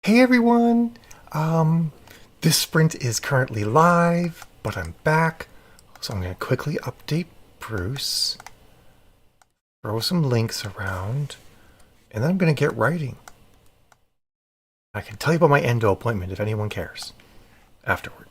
Hey everyone! This sprint is currently live, but I'm back. So I'm going to quickly update Bruce, throw some links around, and then I'm going to get writing. I can tell you about my endo appointment if anyone cares afterward.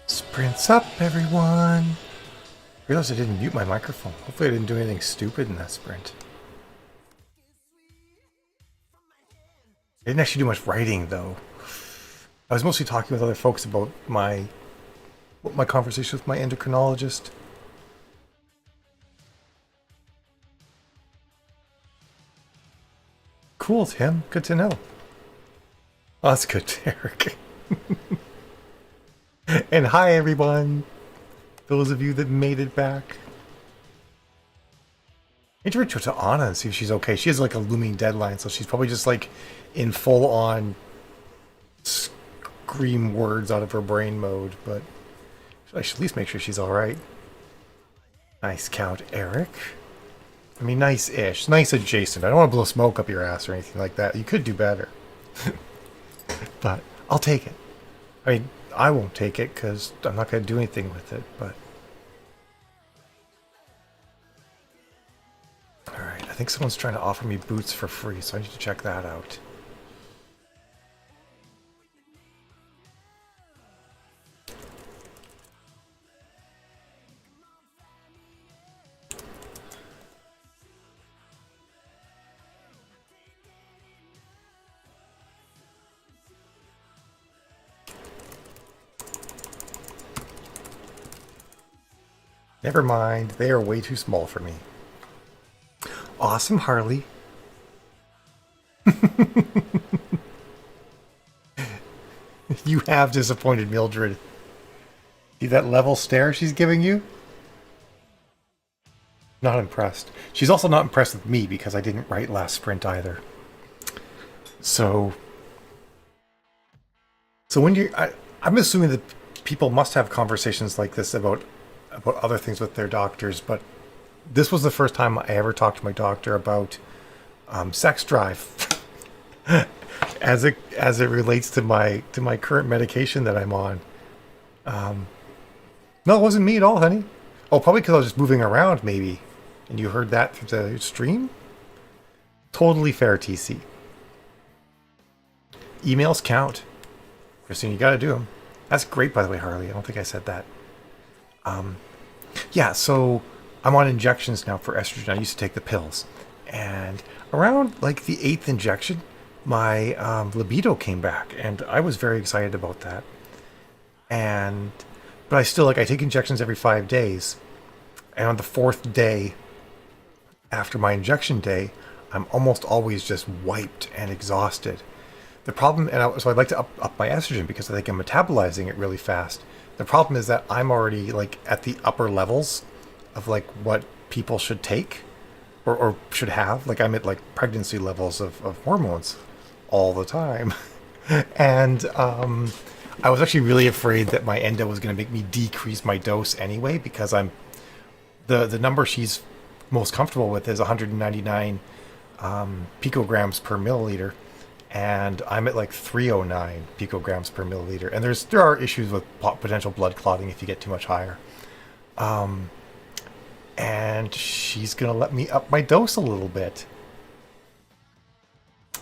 Sprints up, everyone! Realized I didn't mute my microphone. Hopefully I didn't do anything stupid in that sprint. I didn't actually do much writing, though. I was mostly talking with other folks about my conversation with my endocrinologist. Cool, Tim. Good to know. Oh, that's good, Eric. And hi, everyone. Those of you that made it back. I need to reach out to Anna and see if she's okay. She has like a looming deadline, so she's probably just like in full-on scream words out of her brain mode, but I should at least make sure she's alright. Nice count, Eric. I mean, nice-ish. Nice adjacent. I don't want to blow smoke up your ass or anything like that. You could do better. But I'll take it. I mean, I won't take it because I'm not going to do anything with it, but... Alright, I think someone's trying to offer me boots for free, so I need to check that out. Never mind, they are way too small for me. Awesome, Harley. You have disappointed Mildred. See that level stare she's giving you? Not impressed. She's also not impressed with me because I didn't write last sprint either. So when you... I'm assuming that people must have conversations like this about other things with their doctors, but this was the first time I ever talked to my doctor about sex drive. As it relates to my current medication that I'm on. No, it wasn't me at all, honey. Oh, probably because I was just moving around, maybe, and you heard that through the stream. Totally fair, TC. Emails count. Christine, you gotta do them. That's great, by the way, Harley. I don't think I said that. Yeah, so I'm on injections now for estrogen. I used to take the pills. And around like the 8th injection, my libido came back. And I was very excited about that. But I still, like, I take injections every 5 days. And on the 4th day after my injection day, I'm almost always just wiped and exhausted. The problem, so I'd like to up my estrogen because I think I'm metabolizing it really fast. The problem is that I'm already like at the upper levels of like what people should take or should have. Like I'm at like pregnancy levels of hormones all the time. And I was actually really afraid that my endo was going to make me decrease my dose anyway because I'm the number she's most comfortable with is 199 picograms per milliliter. And I'm at like 309 picograms per milliliter. And there are issues with potential blood clotting if you get too much higher. And she's going to let me up my dose a little bit.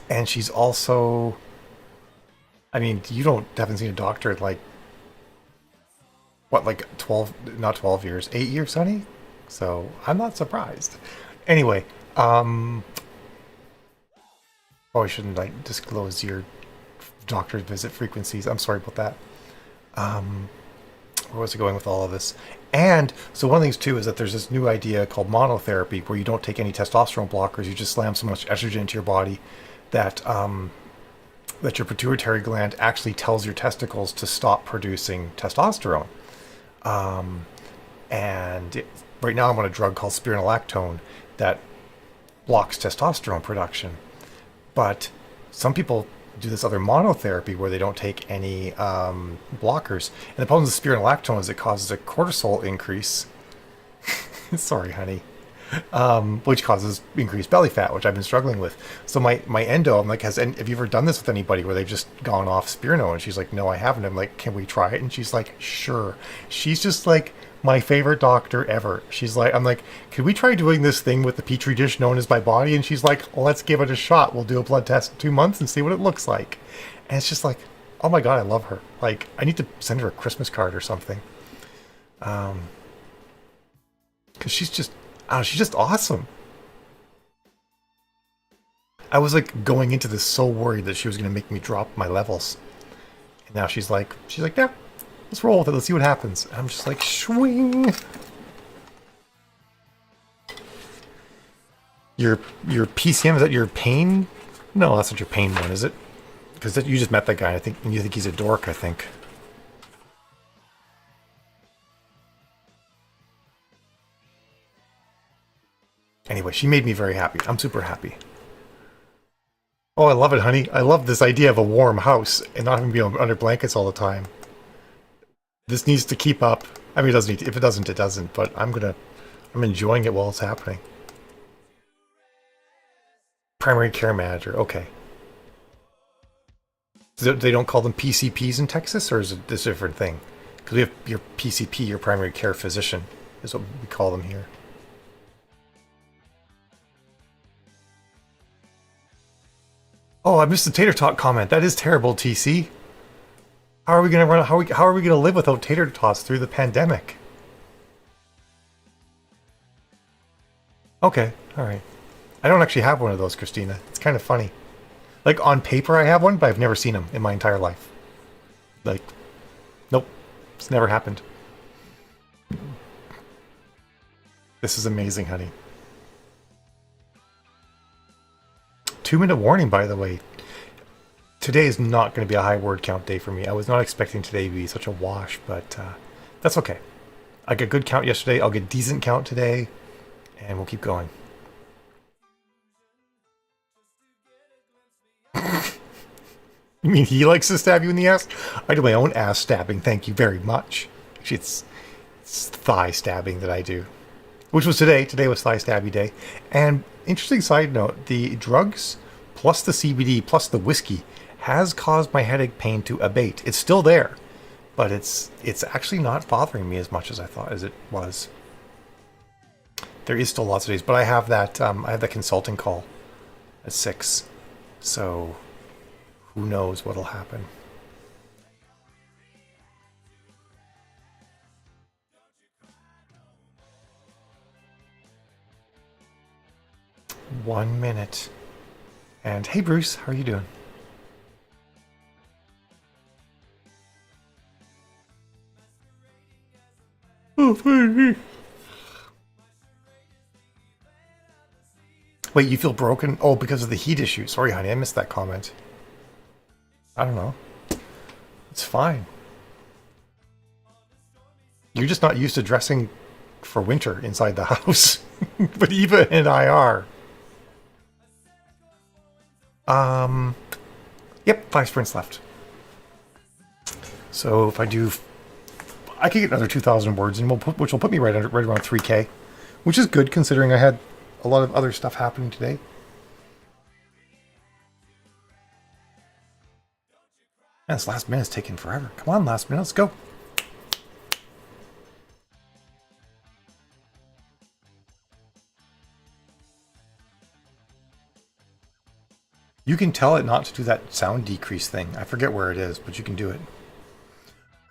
And she's also... I mean, you haven't seen a doctor in like... What, like 12... Not 12 years. 8 years, honey? So, I'm not surprised. Anyway, Oh, I shouldn't like disclose your doctor's visit frequencies. I'm sorry about that. Where was I going with all of this? And so one of the things too is that there's this new idea called monotherapy where you don't take any testosterone blockers. You just slam so much estrogen into your body that that your pituitary gland actually tells your testicles to stop producing testosterone. Right now I'm on a drug called spironolactone that blocks testosterone production. But some people do this other monotherapy where they don't take any blockers. And the problem with spironolactone is it causes a cortisol increase. Sorry, honey. Which causes increased belly fat, which I've been struggling with. So my endo, I'm like, have you ever done this with anybody where they've just gone off Spirino? And she's like, no, I haven't. I'm like, can we try it? And she's like, sure. She's just like my favorite doctor ever. She's like, I'm like, can we try doing this thing with the petri dish known as my body? And she's like, well, let's give it a shot. We'll do a blood test in 2 months and see what it looks like. And it's just like, oh my God, I love her. Like, I need to send her a Christmas card or something. Because she's just awesome. I was like going into this so worried that she was going to make me drop my levels. And now she's like, yeah, let's roll with it. Let's see what happens. And I'm just like, swing. Your PCM, is that your pain? No, that's not your pain one, is it? Because you just met that guy. And you think he's a dork, I think. Anyway, she made me very happy. I'm super happy. Oh, I love it, honey. I love this idea of a warm house and not having to be under blankets all the time. This needs to keep up. I mean, it doesn't need to. If it doesn't, it doesn't. But I'm enjoying it while it's happening. Primary care manager. Okay. They don't call them PCPs in Texas, or is it this different thing? Because we have your PCP, your primary care physician, is what we call them here. Oh, I missed the Tater Tot comment. That is terrible, TC. How are we gonna run? How are we gonna live without Tater Tots through the pandemic? Okay, all right. I don't actually have one of those, Christina. It's kind of funny. Like on paper, I have one, but I've never seen them in my entire life. Like, nope, it's never happened. This is amazing, honey. 2-minute warning, by the way. Today is not going to be a high word count day for me. I was not expecting today to be such a wash, but that's okay. I got good count yesterday. I'll get decent count today, and we'll keep going. You mean he likes to stab you in the ass? I do my own ass stabbing, thank you very much. Actually, it's thigh stabbing that I do. which was today. Today was Thigh Stabby Day. And interesting side note, the drugs plus the CBD plus the whiskey has caused my headache pain to abate. It's still there, but it's actually not bothering me as much as I thought as it was. There is still lots of days, but I have that consulting call at 6, so who knows what'll happen. One minute. And hey, Bruce, how are you doing? Oh, funny. Wait, you feel broken? Oh, because of the heat issue. Sorry, honey, I missed that comment. I don't know. It's fine. You're just not used to dressing for winter inside the house. But Eva and I are. Yep, 5 sprints left. So if I do, I can get another 2,000 words, and which will put me right around 3K, which is good considering I had a lot of other stuff happening today. Man, this last minute's taking forever. Come on, last minute, let's go. You can tell it not to do that sound decrease thing. I forget where it is, but you can do it.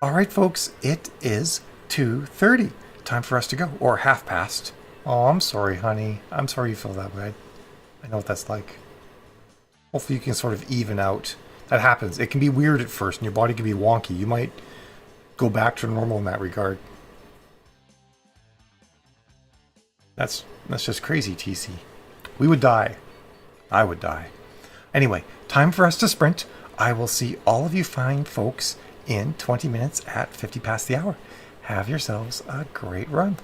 All right, folks, it is 2:30. Time for us to go, or half past. Oh, I'm sorry, honey. I'm sorry you feel that way. I know what that's like. Hopefully you can sort of even out. That happens. It can be weird at first, and your body can be wonky. You might go back to normal in that regard. That's just crazy, TC. We would die. I would die. Anyway, time for us to sprint. I will see all of you fine folks in 20 minutes at 50 past the hour. Have yourselves a great run.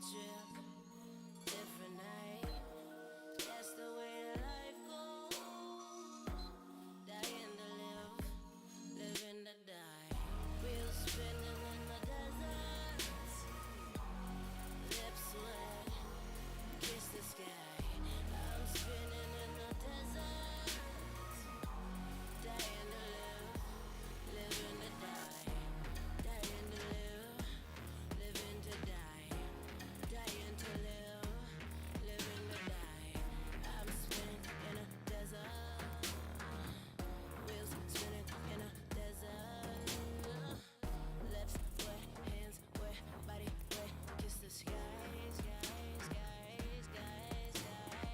different trip, different night. That's the way life goes. Dying to live, living to die. Wheels spinning in the desert. Lips wet, kiss the sky. I'm spinning in the desert. Dying to live, living to die. Dying to live, living to die. Dying to live, living to die. I'm spinning in a desert. Wheels spinning in a desert. Lips wet, hands wet, body wet. Kiss the sky, sky, sky, sky, sky.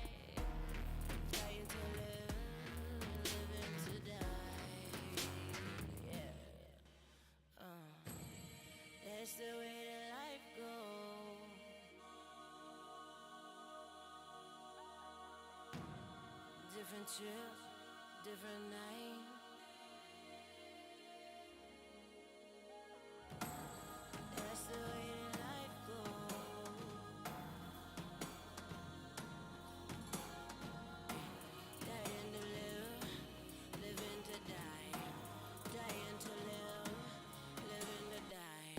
Dying to live, living to die. Yeah. That's the way that life goes. Different trip, different night. That's the way that life goes. Dying to live, living to die. Dying to live, living to die.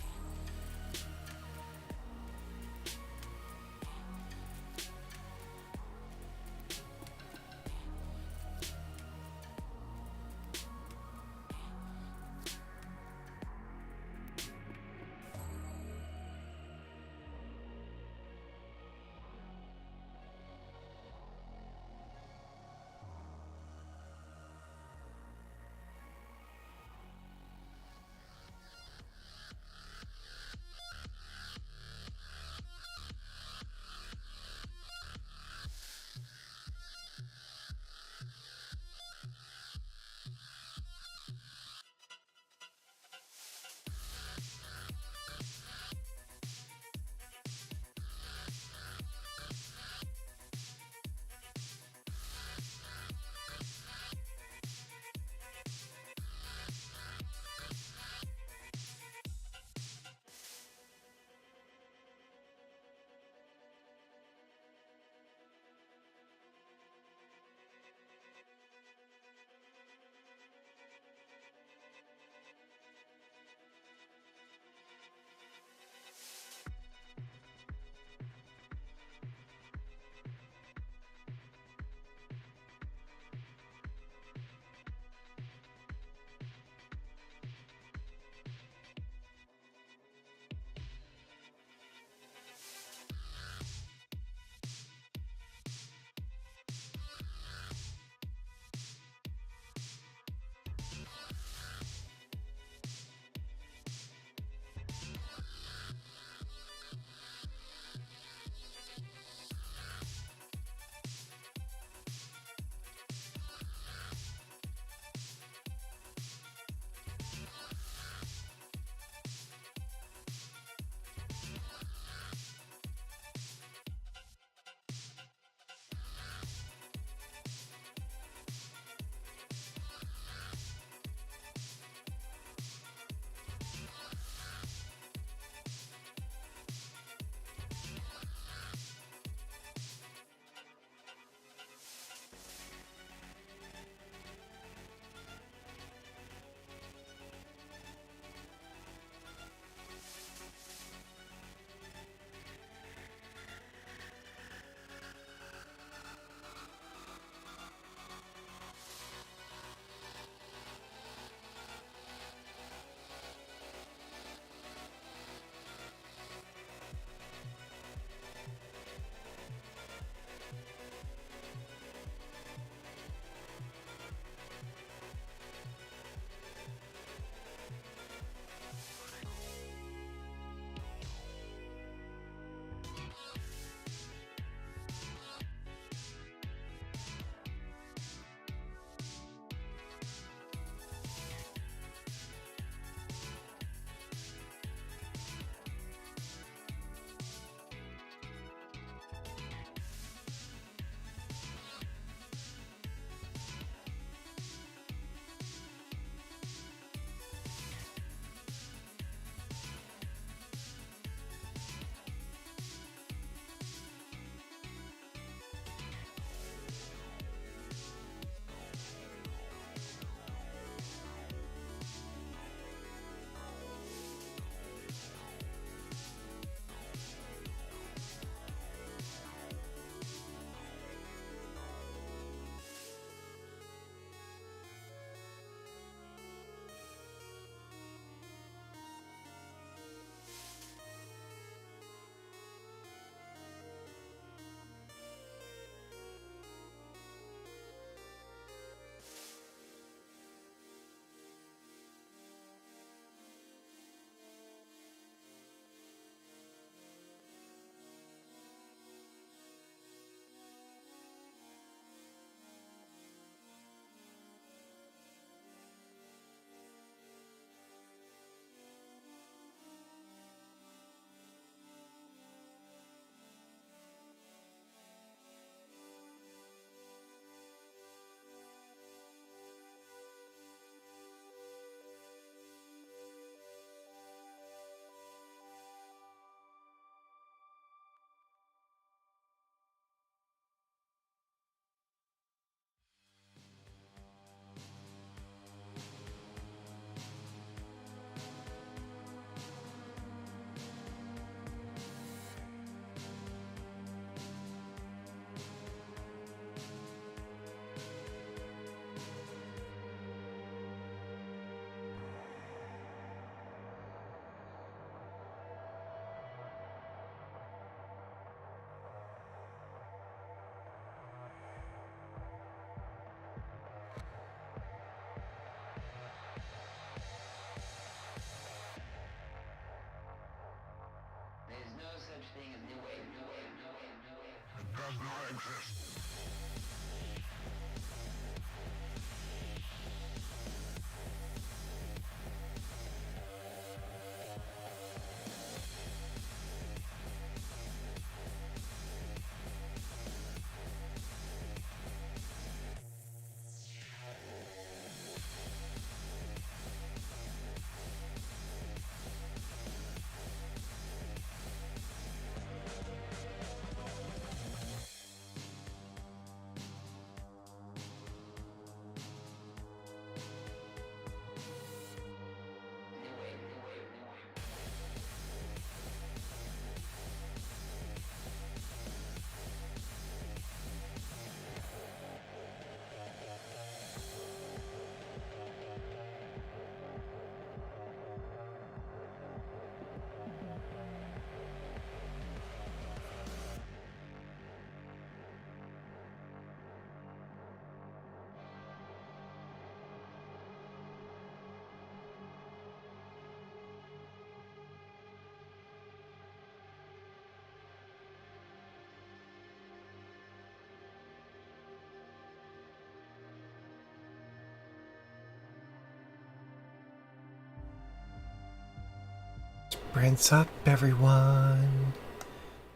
Sprints up, everyone.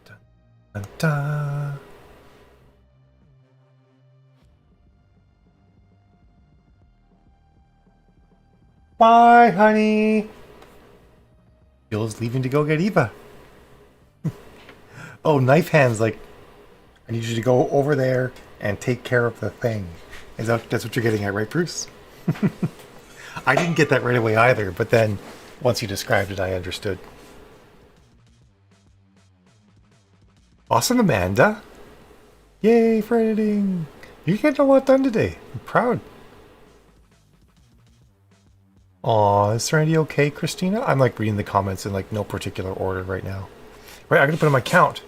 Dun, dun, dun. Bye, honey. Bill's leaving to go get Eva. Oh, knife hands, like, I need you to go over there and take care of the thing. That's what you're getting at, right, Bruce? I didn't get that right away either, but then once you described it, I understood. Awesome, Amanda. Yay for editing. You're getting a lot done today. I'm proud. Aw, is Serenity okay, Christina? I'm like reading the comments in like no particular order right now. Right, I'm gonna put in my count.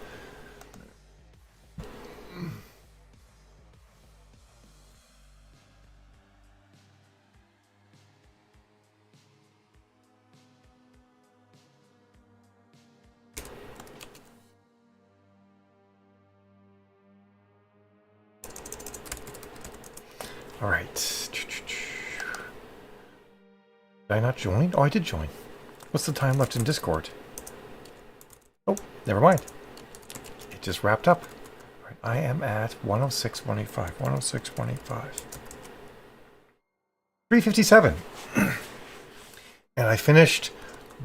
All right. Did I not join? Oh, I did join. What's the time left in Discord? Oh, never mind. It just wrapped up. All right, I am at 106, 185, 106, 185. 357. And I finished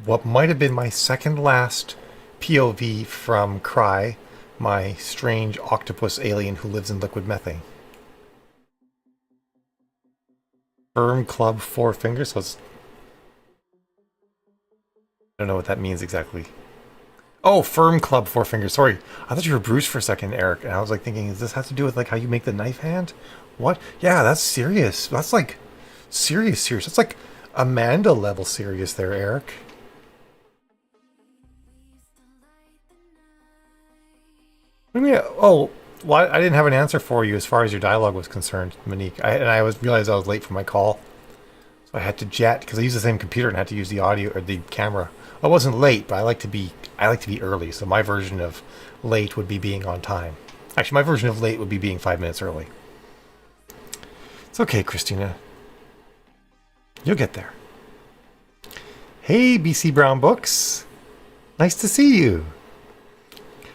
what might have been my second last POV from Cry, my strange octopus alien who lives in liquid methane. Firm Club Four Fingers, so it's... I don't know what that means exactly. Oh, Firm Club Four Fingers. Sorry, I thought you were Bruce for a second, Eric. And I was like thinking, does this have to do with like how you make the knife hand? What? Yeah, that's serious. That's like serious. That's like Amanda level serious there, Eric. What do you mean? Oh, well, I didn't have an answer for you as far as your dialogue was concerned, Monique. I realized I was late for my call. So I had to jet because I use the same computer and had to use the audio or the camera. I wasn't late, but I like to be early. So my version of late would be being on time. Actually, my version of late would be being 5 minutes early. It's okay, Christina. You'll get there. Hey, BC Brown Books. Nice to see you.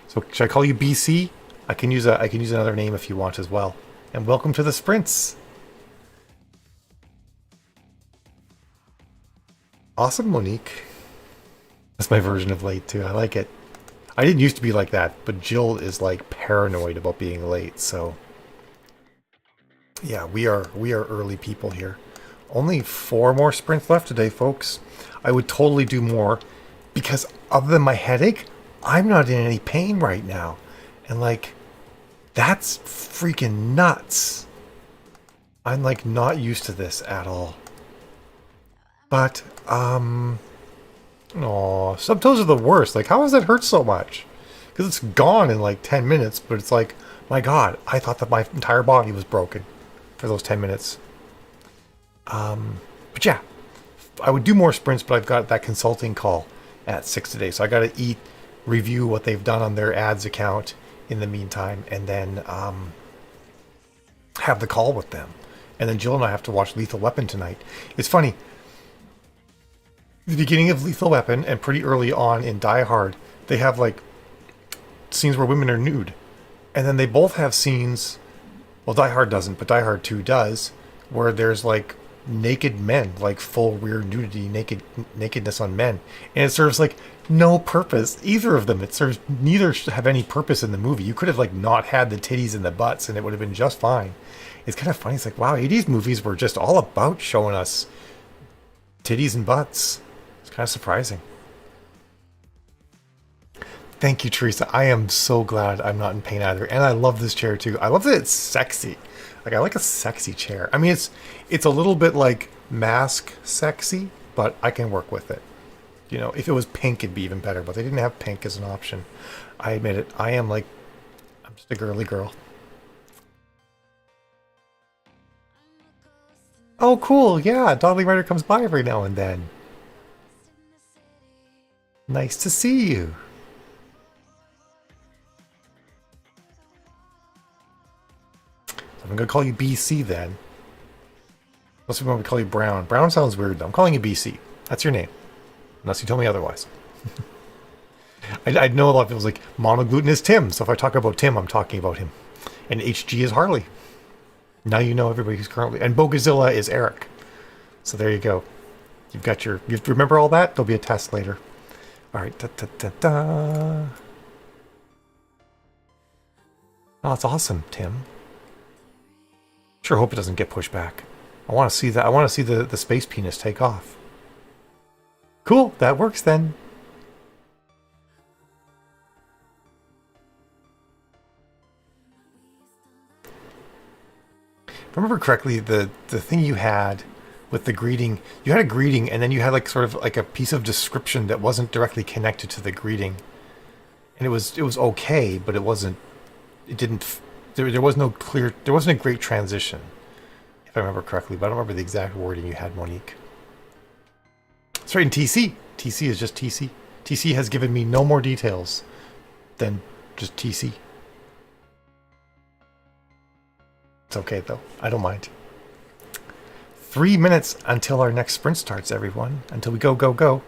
So should I call you BC? I can use another name if you want as well. And welcome to the sprints. Awesome, Monique. That's my version of late too. I like it. I didn't used to be like that, but Jill is like paranoid about being late, so yeah, we are early people here. Only 4 more sprints left today, folks. I would totally do more because other than my headache, I'm not in any pain right now. And like that's freaking nuts. I'm like not used to this at all. But subtoes are the worst. Like, how does that hurt so much? Because it's gone in like 10 minutes, but it's like, my God, I thought that my entire body was broken for those 10 minutes. But yeah, I would do more sprints, but I've got that consulting call at 6 today. So I got to review what they've done on their ads account in the meantime, and then have the call with them. And then Jill and I have to watch Lethal Weapon tonight. It's funny. The beginning of Lethal Weapon and pretty early on in Die Hard, they have like scenes where women are nude. And then they both have scenes, well, Die Hard doesn't, but Die Hard 2 does, where there's like naked men, like full rear nudity, nakedness on men. And it serves like no purpose, either of them. It serves, neither have any purpose in the movie. You could have like not had the titties and the butts and it would have been just fine. It's kind of funny. It's like, wow, 80s movies were just all about showing us titties and butts. It's kind of surprising. Thank you, Teresa. I am so glad I'm not in pain either. And I love this chair too. I love that it's sexy. Like, I like a sexy chair. I mean, it's a little bit like Mask sexy, but I can work with it. You know, if it was pink, it'd be even better. But they didn't have pink as an option. I admit it. I'm just a girly girl. Oh, cool. Yeah, Dudley Rider comes by every now and then. Nice to see you. I'm going to call you BC then. Unless we want to call you Brown. Brown sounds weird though. I'm calling you BC. That's your name. Unless you tell me otherwise. I know a lot of people's like, Monogluten is Tim. So if I talk about Tim, I'm talking about him. And HG is Harley. Now you know everybody who's currently... And Bogazilla is Eric. So there you go. You've got your... You have to remember all that? There'll be a test later. Alright. Da, da, da, da. Oh, that's awesome, Tim. Sure hope it doesn't get pushed back. I want to see that. I want to see the space penis take off. Cool, that works then. If I remember correctly, the thing you had with the greeting, you had a greeting and then you had like sort of like a piece of description that wasn't directly connected to the greeting. And it was okay, but it didn't there was no clear, there wasn't a great transition, if I remember correctly, but I don't remember the exact wording you had, Monique. It's right in TC. TC is just TC. TC has given me no more details than just TC. It's okay though. I don't mind. 3 minutes until our next sprint starts, everyone. Until we go.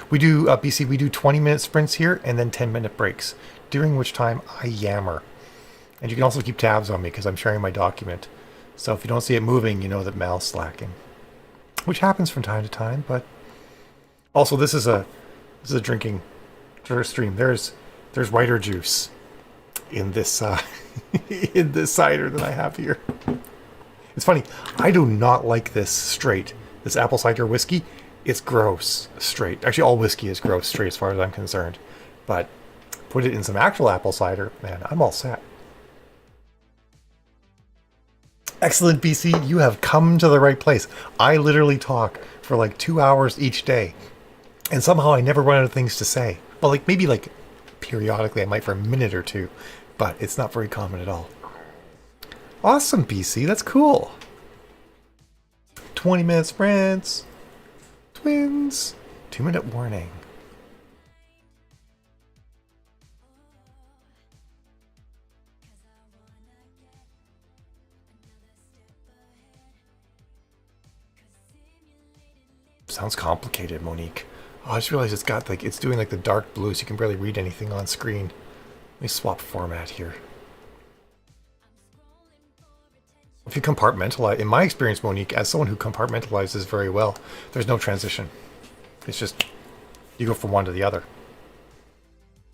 We do, BC, we do 20-minute sprints here and then 10-minute breaks, during which time I yammer. And you can also keep tabs on me because I'm sharing my document. So if you don't see it moving, you know that Mal's slacking. Which happens from time to time, but... Also, this is a drinking stream. There's whiter juice in this in this cider that I have here. It's funny, I do not like this straight. This apple cider whiskey, it's gross straight. Actually, all whiskey is gross straight as far as I'm concerned. But put it in some actual apple cider, man, I'm all set. Excellent, BC. You have come to the right place. I literally talk for like 2 hours each day. And somehow I never run out of things to say. Well, like maybe like periodically I might for a minute or two. But it's not very common at all. Awesome, BC. That's cool. 20-minute sprints. Twins. 2-minute warning. Sounds complicated, Monique. Oh, I just realized it's got like, it's doing like the dark blue so you can barely read anything on screen. Let me swap format here. If you compartmentalize, in my experience, Monique, as someone who compartmentalizes very well, there's no transition. It's just, you go from one to the other.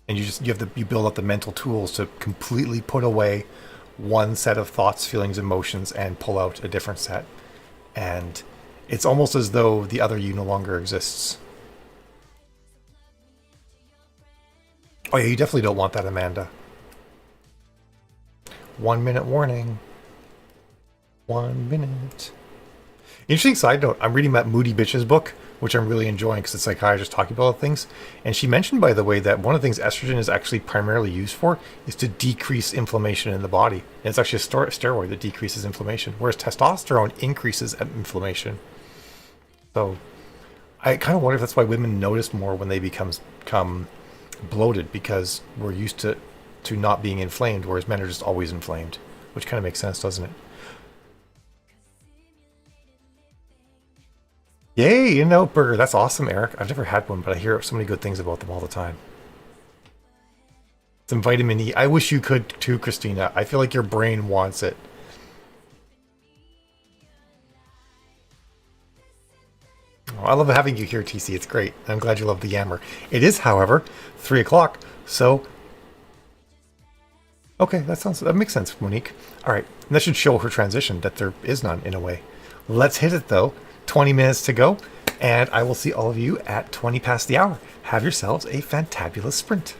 And you build up the mental tools to completely put away one set of thoughts, feelings, emotions, and pull out a different set. And it's almost as though the other you no longer exists. Oh yeah, you definitely don't want that, Amanda. 1 minute warning. 1 minute. Interesting side note, I'm reading that Moody Bitch's book, which I'm really enjoying because it's a psychiatrist talking about things. And she mentioned, by the way, that one of the things estrogen is actually primarily used for is to decrease inflammation in the body. And it's actually a steroid that decreases inflammation, whereas testosterone increases inflammation. So I kind of wonder if that's why women notice more when they become bloated, because we're used to to not being inflamed, whereas men are just always inflamed, which kind of makes sense, doesn't it? Yay, an oat burger. That's awesome, Eric. I've never had one, but I hear so many good things about them all the time. Some vitamin E. I wish you could too, Christina. I feel like your brain wants it. Oh, I love having you here, TC. It's great. I'm glad you love the yammer. It is, however, 3 o'clock, so... Okay, that makes sense, Monique. All right, and that should show her transition, that there is none, in a way. Let's hit it, though. 20 minutes to go, and I will see all of you at 20 past the hour. Have yourselves a fantabulous sprint.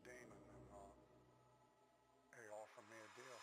Damon, and they offered me a deal.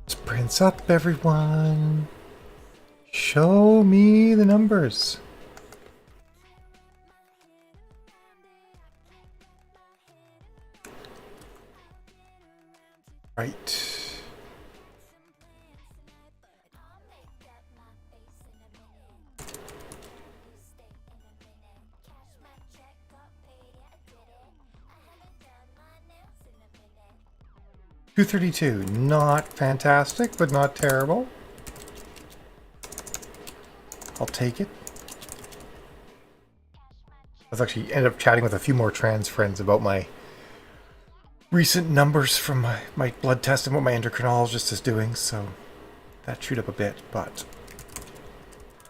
Sprints up, everyone. Show me the numbers. Right. $232, not fantastic, but not terrible. I'll take it. I've actually ended up chatting with a few more trans friends about my recent numbers from my blood test and what my endocrinologist is doing, so that chewed up a bit, but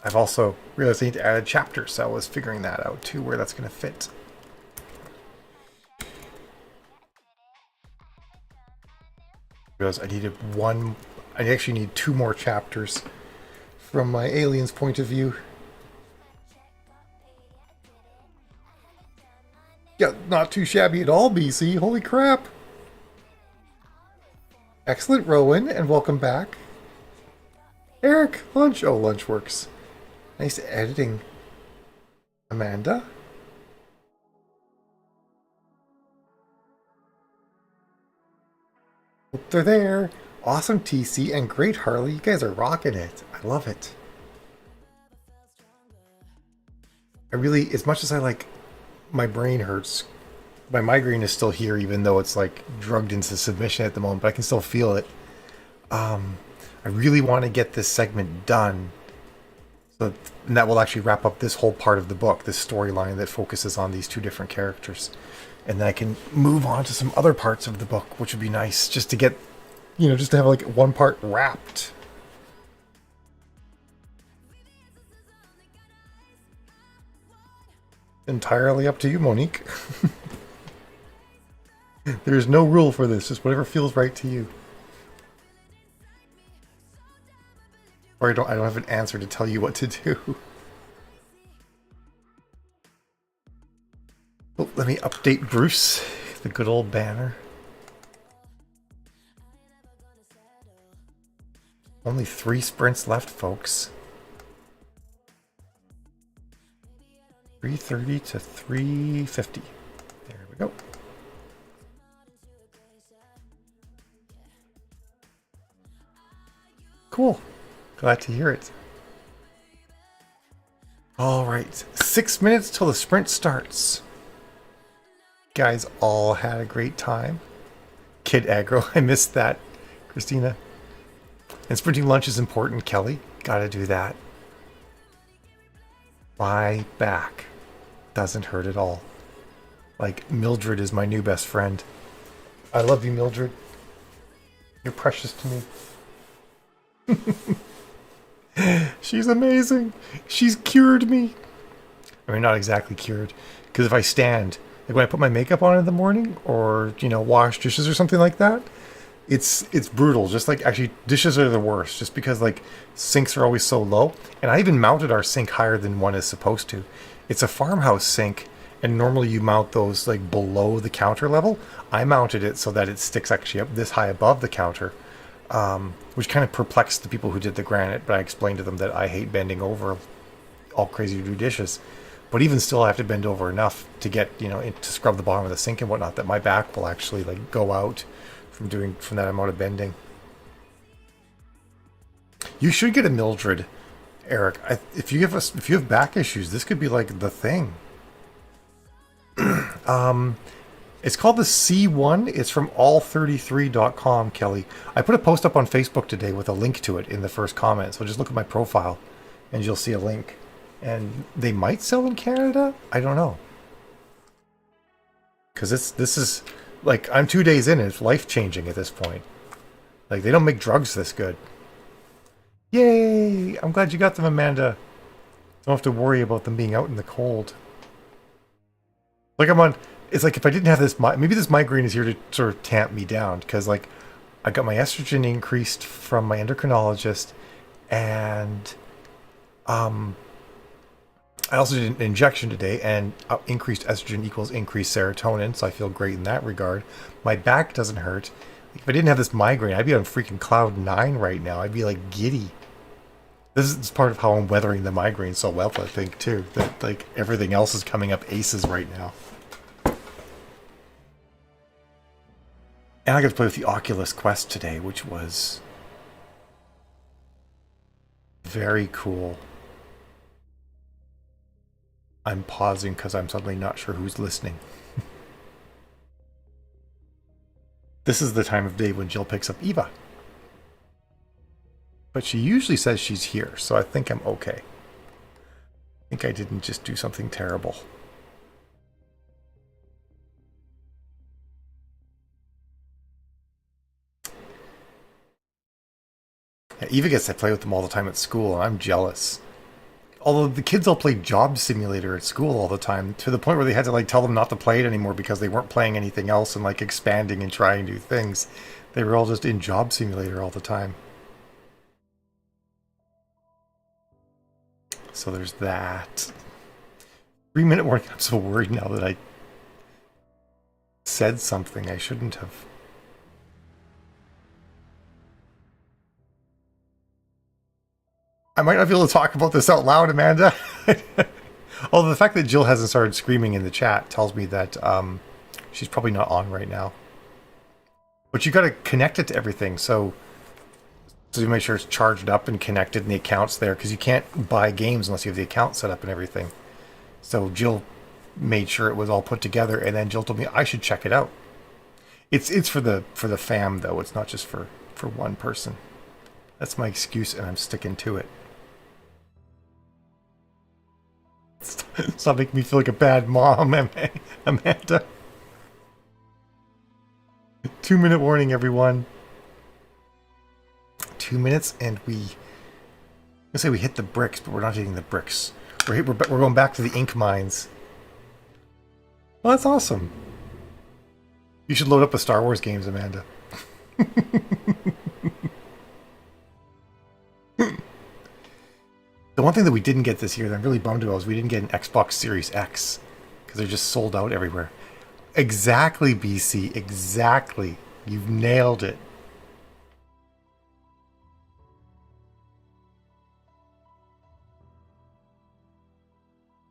I've also realized I need to add a chapter, so I was figuring that out too, where that's going to fit. Because I actually need 2 more chapters from my alien's point of view. Yeah, not too shabby at all, BC. Holy crap. Excellent, Rowan, and welcome back. Eric, lunch. Oh, lunch works. Nice editing. Amanda. Hope they're there. Awesome, TC, and great, Harley. You guys are rocking it. I love it. I really, as much as I like, my brain hurts. My migraine is still here, even though it's like drugged into submission at the moment, but I can still feel it. I really want to get this segment done. So and that will actually wrap up this whole part of the book, this storyline that focuses on these 2 different characters. And then I can move on to some other parts of the book, which would be nice, just to get, just to have like one part wrapped. Entirely up to you, Monique. There's no rule for this, just whatever feels right to you. Or I don't have an answer to tell you what to do. Oh, let me update Bruce, the good old banner. Only 3 sprints left, folks. 330 to 350. There we go. Cool. Glad to hear it. All right, 6 minutes till the sprint starts. Guys all had a great time. Kid aggro, I missed that, Christina. And sprinting lunch is important, Kelly. Gotta do that. My back doesn't hurt at all. Like, Mildred is my new best friend. I love you, Mildred. You're precious to me. She's amazing. She's cured me. I mean, not exactly cured. Because if I stand, like when I put my makeup on in the morning, or, wash dishes or something like that, it's brutal. Just like, actually, dishes are the worst. Just because, like, sinks are always so low. And I even mounted our sink higher than one is supposed to. It's a farmhouse sink, and normally you mount those, like, below the counter level. I mounted it so that it sticks actually up this high above the counter. Which kind of perplexed the people who did the granite, but I explained to them that I hate bending over all crazy to do dishes. But even still, I have to bend over enough to get, to scrub the bottom of the sink and whatnot, that my back will actually, like, go out from that amount of bending. You should get a Mildred, Eric. If you have back issues, this could be like the thing. It's called the C1. It's from all33.com, Kelly. I put a post up on Facebook today with a link to it in the first comment. So just look at my profile and you'll see a link. And they might sell in Canada? I don't know. Because this is, like, I'm 2 days in and it's life-changing at this point. Like, they don't make drugs this good. Yay! I'm glad you got them, Amanda. Don't have to worry about them being out in the cold. Like, it's like if I didn't have this, maybe this migraine is here to sort of tamp me down, because, like, I got my estrogen increased from my endocrinologist, and I also did an injection today, and increased estrogen equals increased serotonin, so I feel great in that regard. My back doesn't hurt. If I didn't have this migraine, I'd be on freaking cloud 9 right now. I'd be like giddy. This is part of how I'm weathering the migraine so well, I think, too. That, like, everything else is coming up aces right now. And I got to play with the Oculus Quest today, which was very cool. I'm pausing because I'm suddenly not sure who's listening. This is the time of day when Jill picks up Eva. But she usually says she's here, so I think I'm okay. I think I didn't just do something terrible. Yeah, Eva gets to play with them all the time at school, and I'm jealous. Although the kids all play Job Simulator at school all the time, to the point where they had to like tell them not to play it anymore because they weren't playing anything else and like expanding and trying new things. They were all just in Job Simulator all the time. So there's that. 3-minute warning. I'm so worried now that I said something I shouldn't have. I might not be able to talk about this out loud, Amanda. Although the fact that Jill hasn't started screaming in the chat tells me that she's probably not on right now. But you got to connect it to everything, so you make sure it's charged up and connected and the account's there, because you can't buy games unless you have the account set up and everything. So Jill made sure it was all put together, and then Jill told me I should check it out. It's for the fam though. It's not just for one person. That's my excuse, and I'm sticking to it. Stop making me feel like a bad mom, Amanda. 2-minute warning, everyone. 2 minutes, and I say we hit the bricks, but we're not hitting the bricks. We're going back to the ink mines. Well, that's awesome. You should load up the Star Wars games, Amanda. The one thing that we didn't get this year that I'm really bummed about is we didn't get an Xbox Series X, because they're just sold out everywhere. Exactly, BC. Exactly. You've nailed it.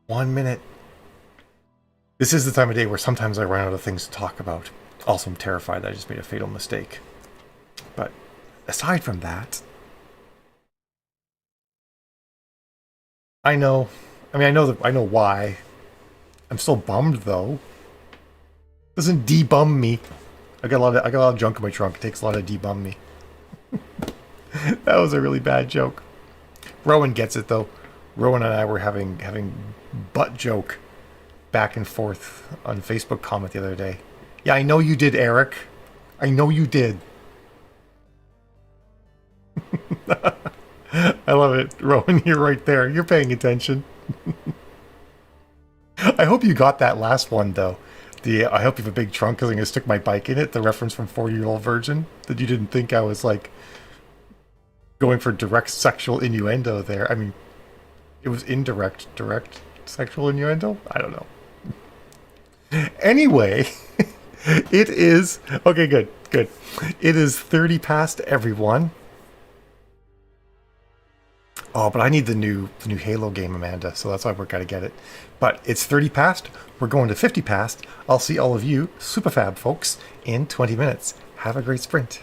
One minute. This is the time of day where sometimes I run out of things to talk about. Also, I'm terrified that I just made a fatal mistake. But aside from that, I know. I mean, I know why. I'm still bummed though. Doesn't debum me. I got a lot of junk in my trunk. It takes a lot to debum me. That was a really bad joke. Rowan gets it though. Rowan and I were having butt joke back and forth on Facebook comment the other day. Yeah, I know you did, Eric. I know you did. I love it. Rowan, you're right there. You're paying attention. I hope you got that last one, though. I hope you have a big trunk because I'm going to stick my bike in it. The reference from 40-Year-Old Virgin. That you didn't think I was, like, going for direct sexual innuendo there. I mean, it was indirect, direct sexual innuendo? I don't know. Anyway, it is... Okay, good. It is 30 past, everyone. Oh, but I need the new Halo game, Amanda, so that's why we're going to get it. But it's 30 past. We're going to 50 past. I'll see all of you, Superfab folks, in 20 minutes. Have a great sprint.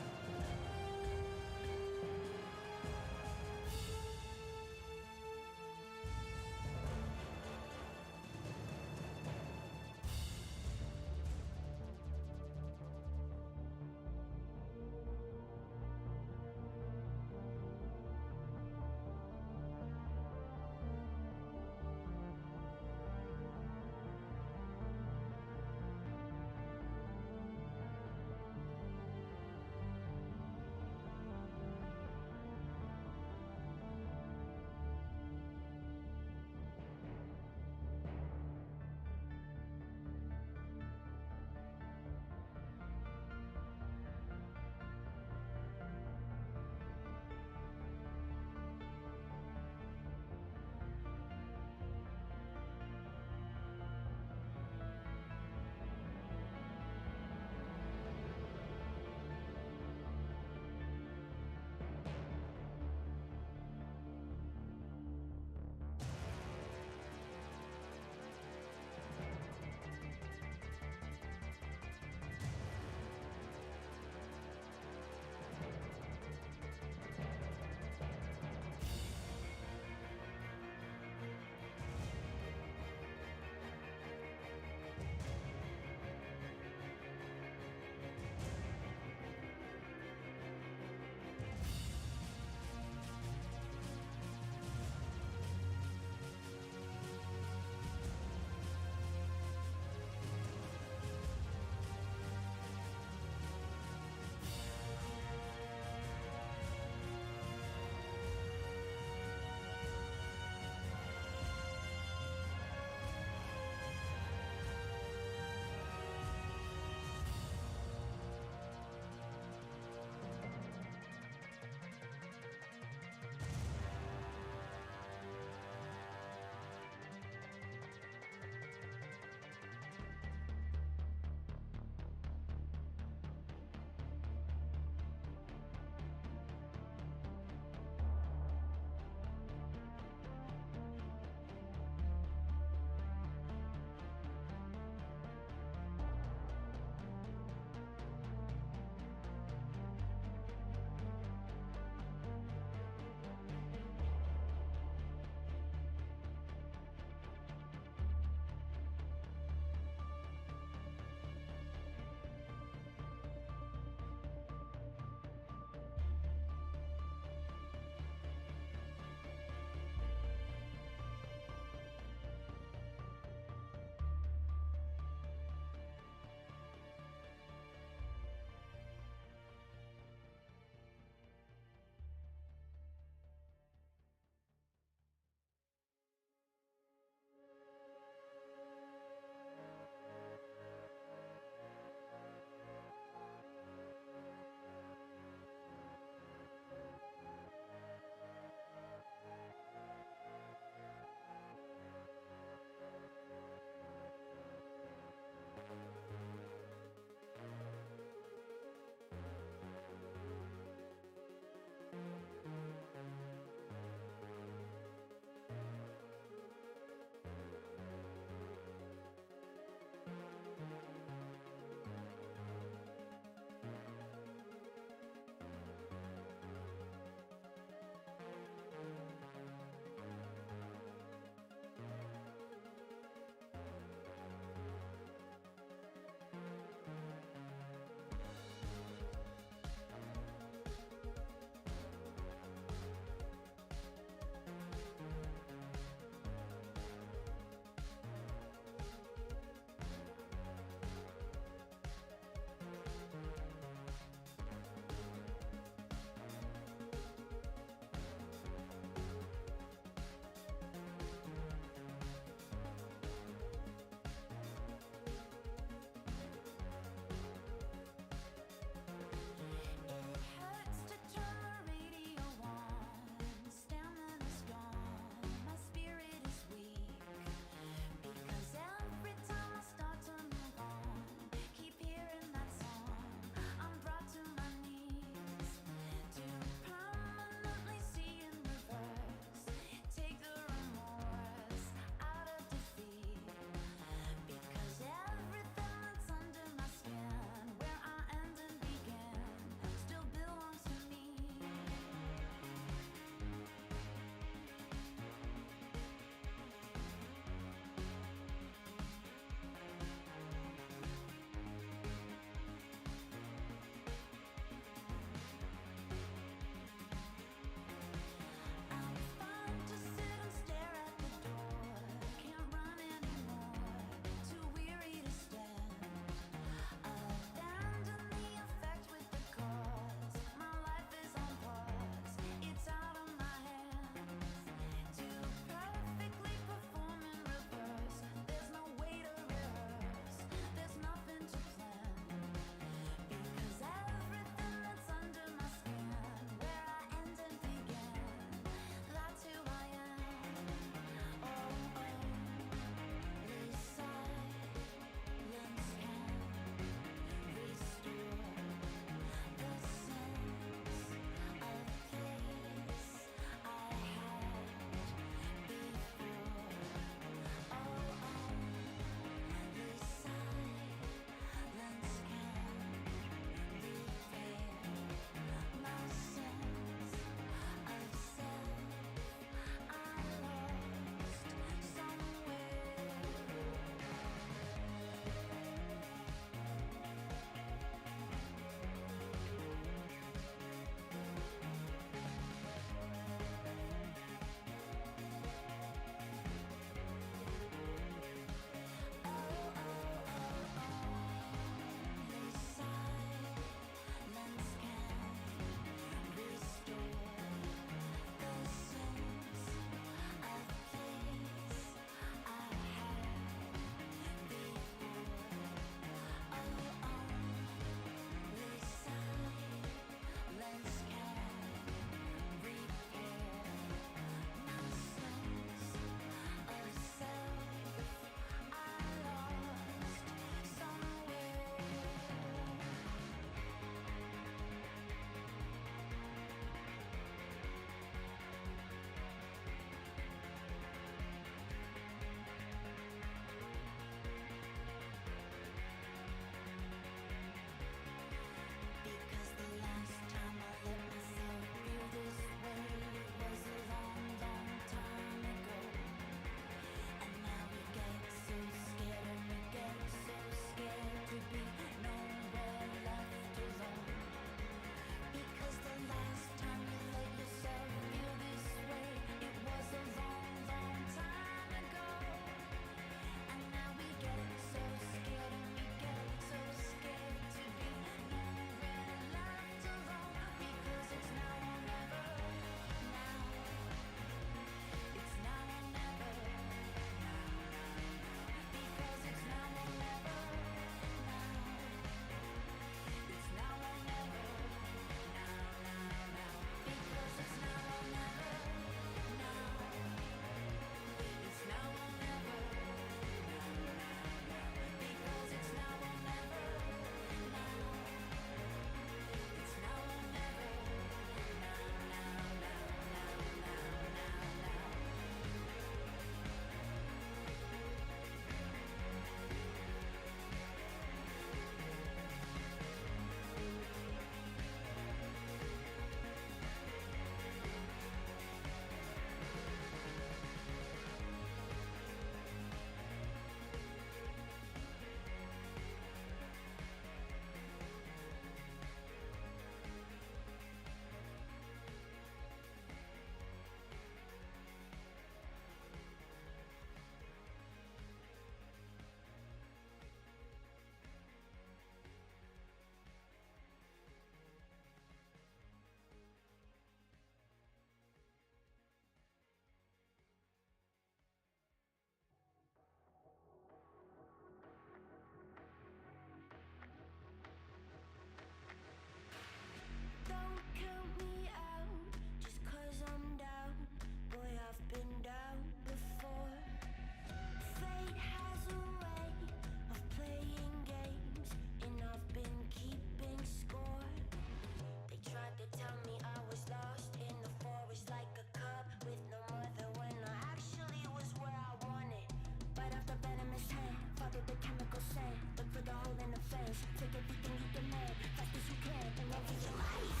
venomous hand, follow the chemical scent. Look for the hole in the fence. Take everything you demand, fast as you can, and run for your life.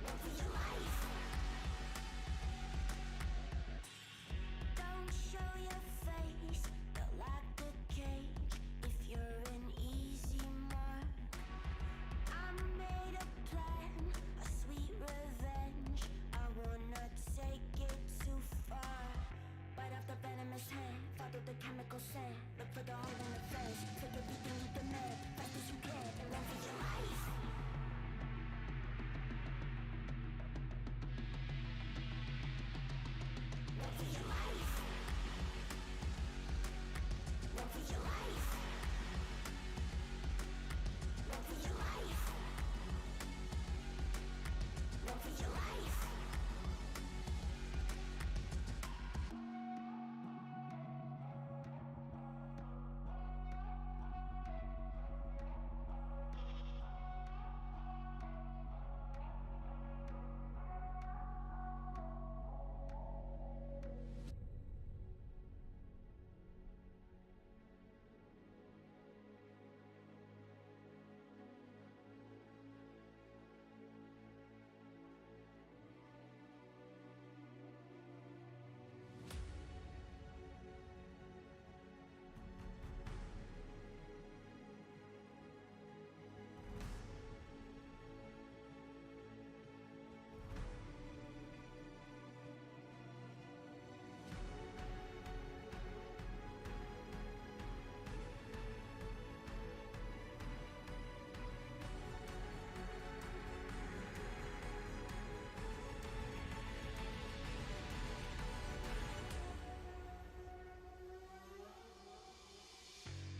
Run for your life. Don't show your face, they'll lock the cage if you're an easy mark. I made a plan, a sweet revenge. I will not take it too far. Bite off the venomous hand, follow the chemical scent. Look for the hole in the fence. Take everything you demand, fast as you can, and run for your life. Run for your life. Run for your life. Run for your life. Run for your life.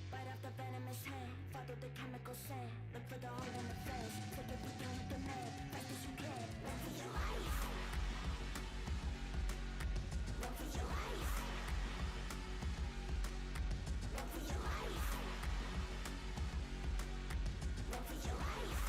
Bite off the venomous hand, follow the chemical scent. Look for the hole in the fence. Take everything you demand, fast as you can. Run for your life. Run for your life. Run for your life. Run for your life.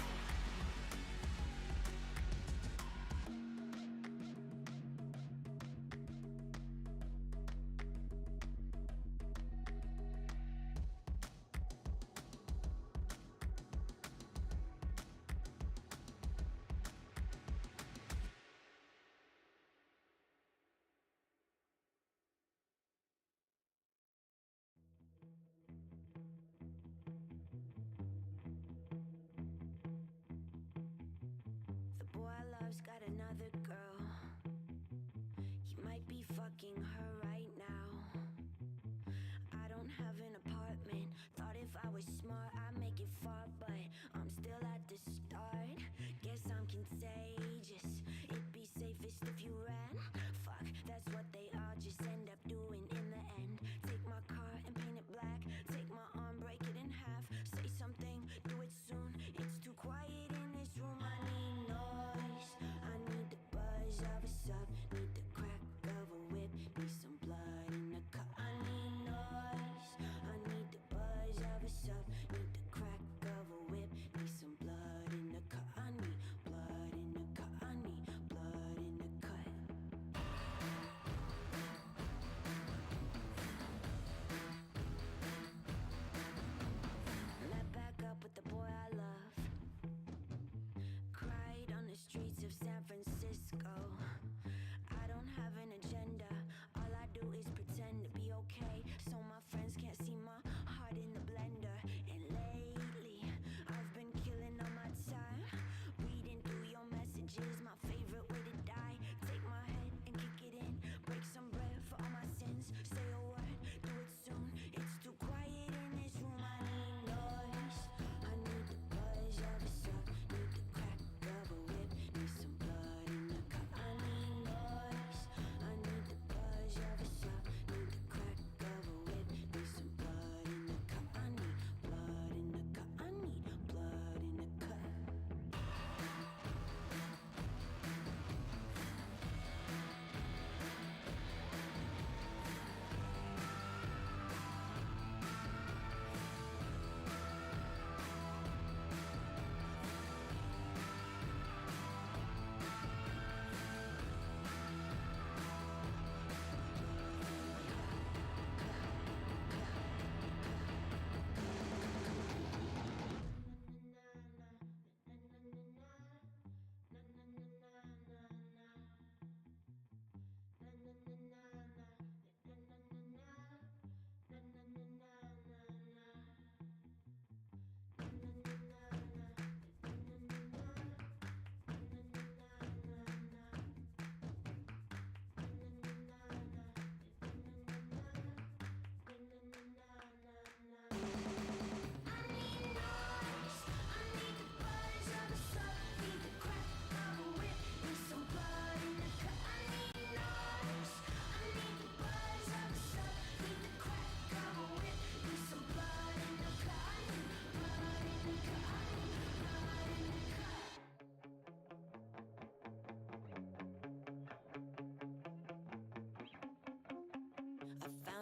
The boy I love's got another girl. He might be fucking her right now. I don't have an apartment. Thought if I was smart I'd make it far, but I'm still at the start. Guess I'm contagious. It'd be safest if you ran. Fuck, that's what they all just end up doing in the end. Take my car and paint it black. Take my arm, break it in half. Say something, do it soon. It's too quiet in this room. I need noise. I need the buzz of a sub. Need the crack of a whip. Need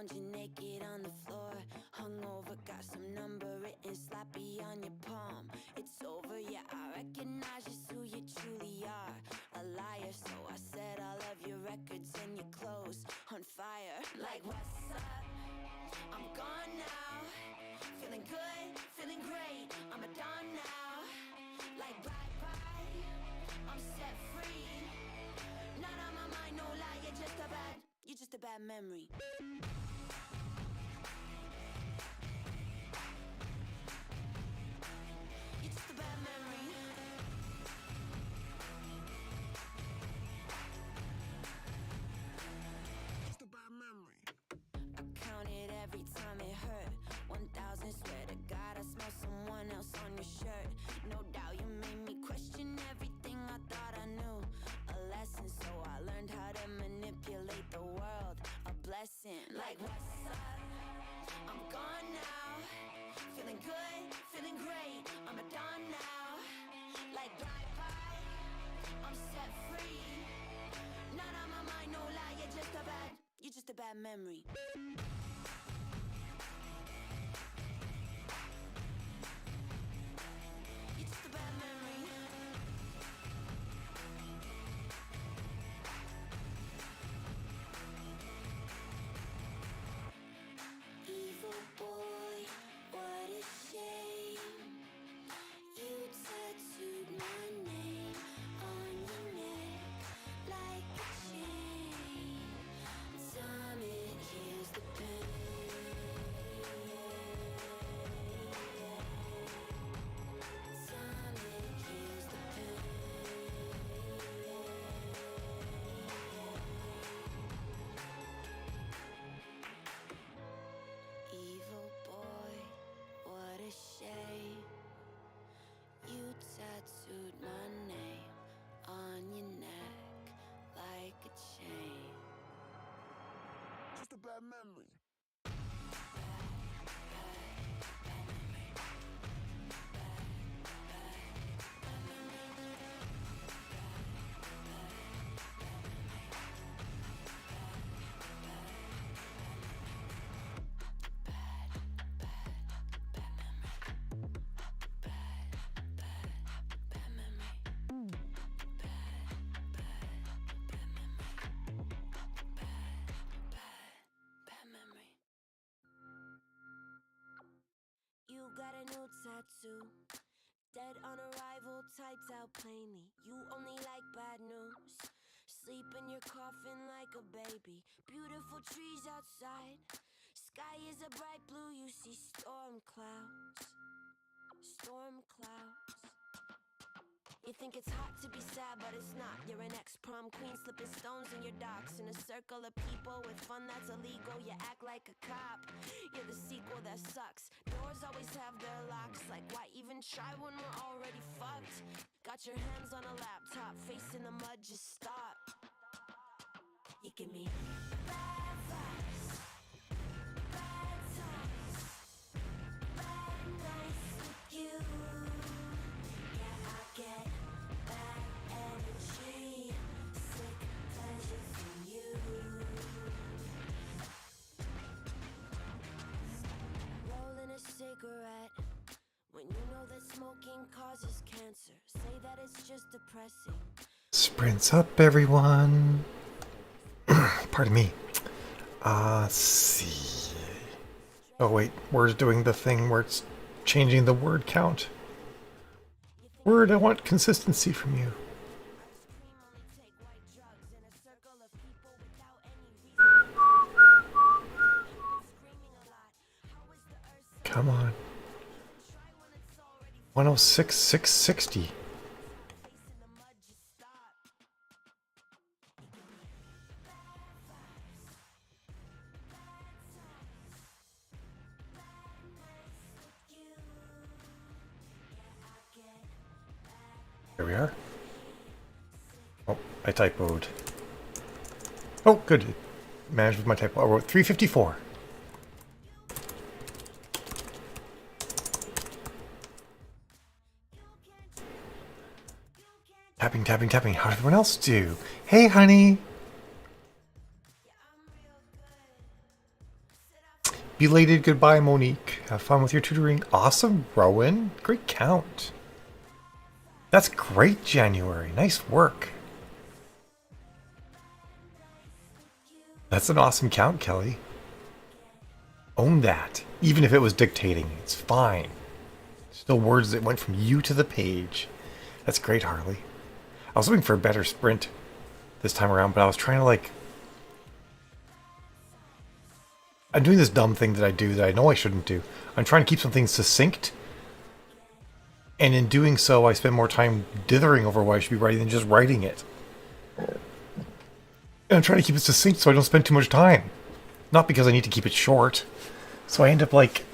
found you naked on the floor, hungover, got some number written sloppy on your palm. It's over, yeah, I recognize just who you truly are. A liar, so I set all of your records and your clothes on fire. Like, what's up? I'm gone now. Feeling good, feeling great. I'm a dawn now. Like, bye bye. I'm set free. Not on my mind, no lie. You're just a bad memory. You're just a bad memory. Just a bad memory. I counted every time it hurt. 1,000, swear to God, I smell someone else on your shirt. No doubt you made me question everything I thought I knew. A lesson, so I learned how to manipulate the world. A blessing, like what's up? I'm gone now. Feeling good, feeling great. I'm a dawn now. Like bye bye. I'm set free. Not on my mind, no lie. You're just a bad memory. You're just a bad memory. Evil boy, what a shame. You tattooed my name on your neck like a chain. Time it heals the pain. Time it heals the pain. Evil boy, what a shame. You tattooed my name on your neck like a chain. Just a bad memory. Bad memory. You got a new tattoo. Dead on arrival, typed out plainly. You only like bad news. Sleep in your coffin like a baby. Beautiful trees outside. Sky is a bright blue. You see storm clouds. Storm clouds. You think it's hot to be sad, but it's not. You're an ex-prom queen, slipping stones in your docks. In a circle of people with fun that's illegal, you act like a cop. You're the sequel that sucks. Doors always have their locks. Like, why even try when we're already fucked? Got your hands on a laptop, face in the mud, just stop. You give me bad vibes, bad times, bad nights with you. Yeah, I get bad energy, sick pleasure from you. Rolling a cigarette when you know that smoking causes cancer. Say that it's just depressing. Sprints up, everyone. Pardon me. See. Oh wait, we're doing the thing where it's changing the word count. Word, I want consistency from you. Come on. 106, 660. Here we are. Oh, I typoed. Oh, good. Managed with my typo. I wrote 354. Tapping, tapping, tapping. How did everyone else do? Hey, honey. Belated goodbye, Monique. Have fun with your tutoring. Awesome, Rowan. Great count. That's great, January. Nice work. That's an awesome count, Kelly. Own that. Even if it was dictating, it's fine. Still words that went from you to the page. That's great, Harley. I was looking for a better sprint this time around, but I was trying to like... I'm doing this dumb thing that I do that I know I shouldn't do. I'm trying to keep something succinct. And in doing so, I spend more time dithering over what I should be writing than just writing it. And I'm trying to keep it succinct so I don't spend too much time. Not because I need to keep it short. So I end up like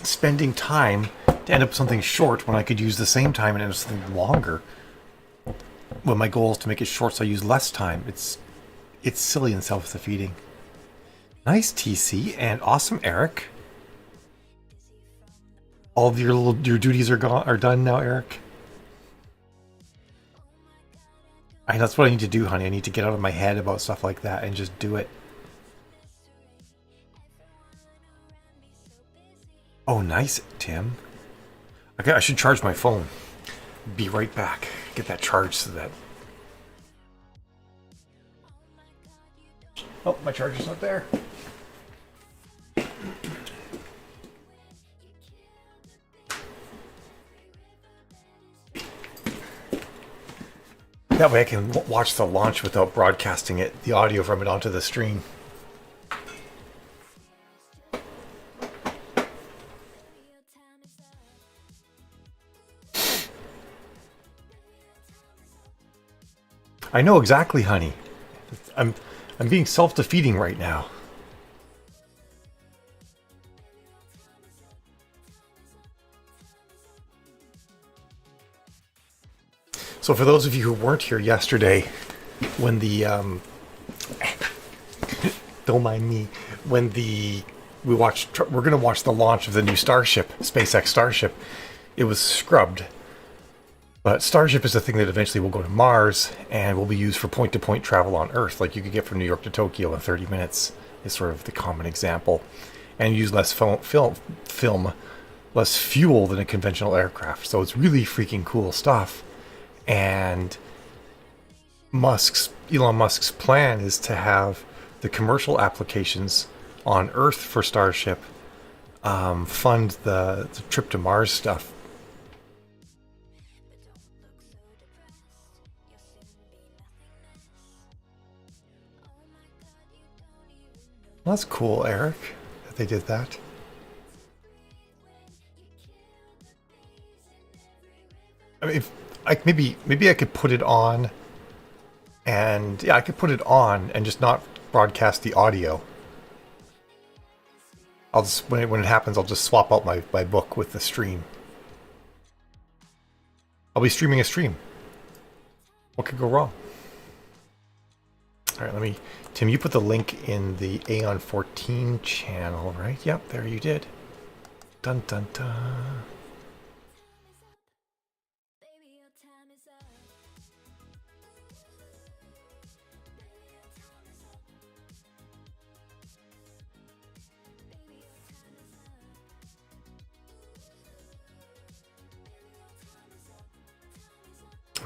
spending time to end up with something short when I could use the same time and end up with something longer. When my goal is to make it short so I use less time. It's silly and self-defeating. Nice, TC, and awesome, Eric. All of your duties are done now, Eric. That's what I need to do, honey. I need to get out of my head about stuff like that and just do it. Oh, nice, Tim. Okay, I should charge my phone. Be right back. Get that charged so that... Oh, my charger's not there. That way I can watch the launch without broadcasting it, the audio from it onto the stream. I know exactly, honey. I'm being self-defeating right now. So for those of you who weren't here yesterday, when the don't mind me, when we're gonna watch the launch of the new Starship, SpaceX Starship. It was scrubbed, but Starship is the thing that eventually will go to Mars and will be used for point-to-point travel on Earth, like you could get from New York to Tokyo in 30 minutes. Is sort of the common example, and use less film, less fuel than a conventional aircraft. So it's really freaking cool stuff. And Elon Musk's plan is to have the commercial applications on Earth for Starship fund the trip to Mars stuff. Well, that's cool, Eric, that they did that. I mean, maybe I could put it on, and yeah, I could put it on and just not broadcast the audio. I'll just when it happens, I'll just swap out my book with the stream. I'll be streaming a stream. What could go wrong? All right, Tim, you put the link in the Aeon 14 channel, right? Yep, there you did. Dun dun dun.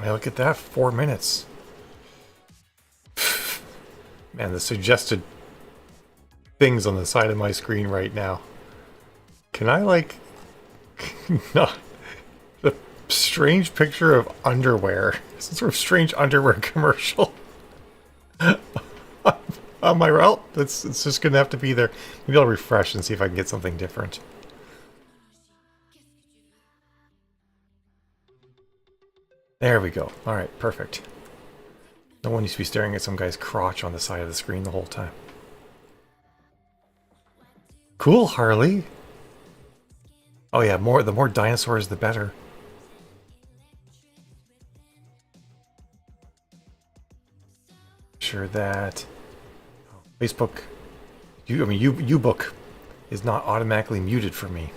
Hey, look at that, 4 minutes. Man, the suggested things on the side of my screen right now. Can I, like, not... The strange picture of underwear. Some sort of strange underwear commercial. On my route, it's just going to have to be there. Maybe I'll refresh and see if I can get something different. There we go. Alright, perfect. No one needs to be staring at some guy's crotch on the side of the screen the whole time. Cool, Harley. Oh yeah, the more dinosaurs, the better. Sure that Facebook, uBook is not automatically muted for me.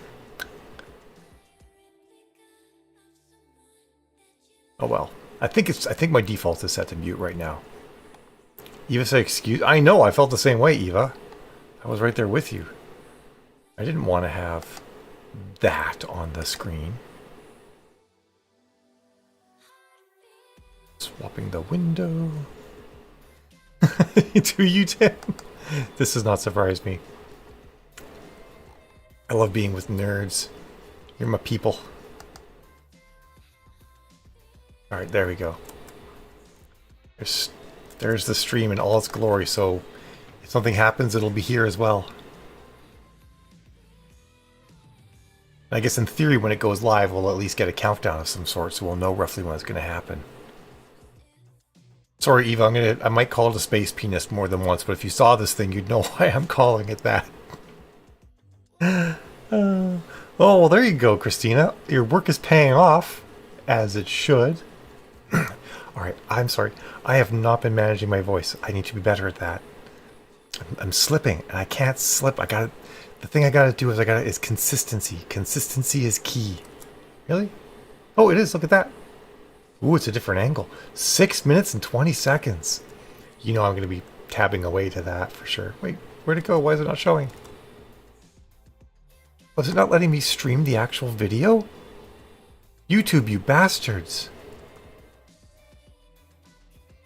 Oh well. I think my default is set to mute right now. Eva said excuse. I know, I felt the same way, Eva. I was right there with you. I didn't want to have that on the screen. Swapping the window. Do you, Tim? This does not surprise me. I love being with nerds. You're my people. Alright, there we go. There's the stream in all its glory, so if something happens, it'll be here as well. I guess in theory, when it goes live, we'll at least get a countdown of some sort, so we'll know roughly when it's going to happen. Sorry, Eva, I might call it a space penis more than once, but if you saw this thing, you'd know why I'm calling it that. Oh, well, there you go, Christina. Your work is paying off, as it should. Alright, I'm sorry. I have not been managing my voice. I need to be better at that. I'm slipping, and I can't slip. The thing I gotta do is consistency. Consistency is key. Really? Oh, it is. Look at that. Ooh, it's a different angle. 6 minutes and 20 seconds. You know I'm going to be tabbing away to that for sure. Wait, where'd it go? Why is it not showing? Was it not letting me stream the actual video? YouTube, you bastards.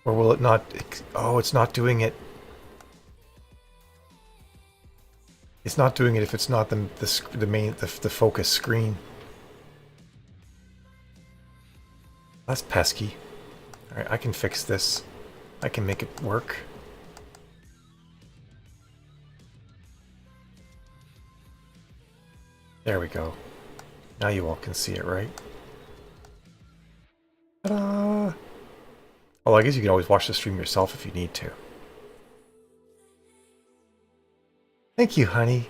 Or will it not? Oh, it's not doing it. It's not doing it if it's not the focus screen. That's pesky. Alright, I can fix this. I can make it work. There we go. Now you all can see it, right? Ta-da! Oh, I guess you can always watch the stream yourself if you need to. Thank you, honey.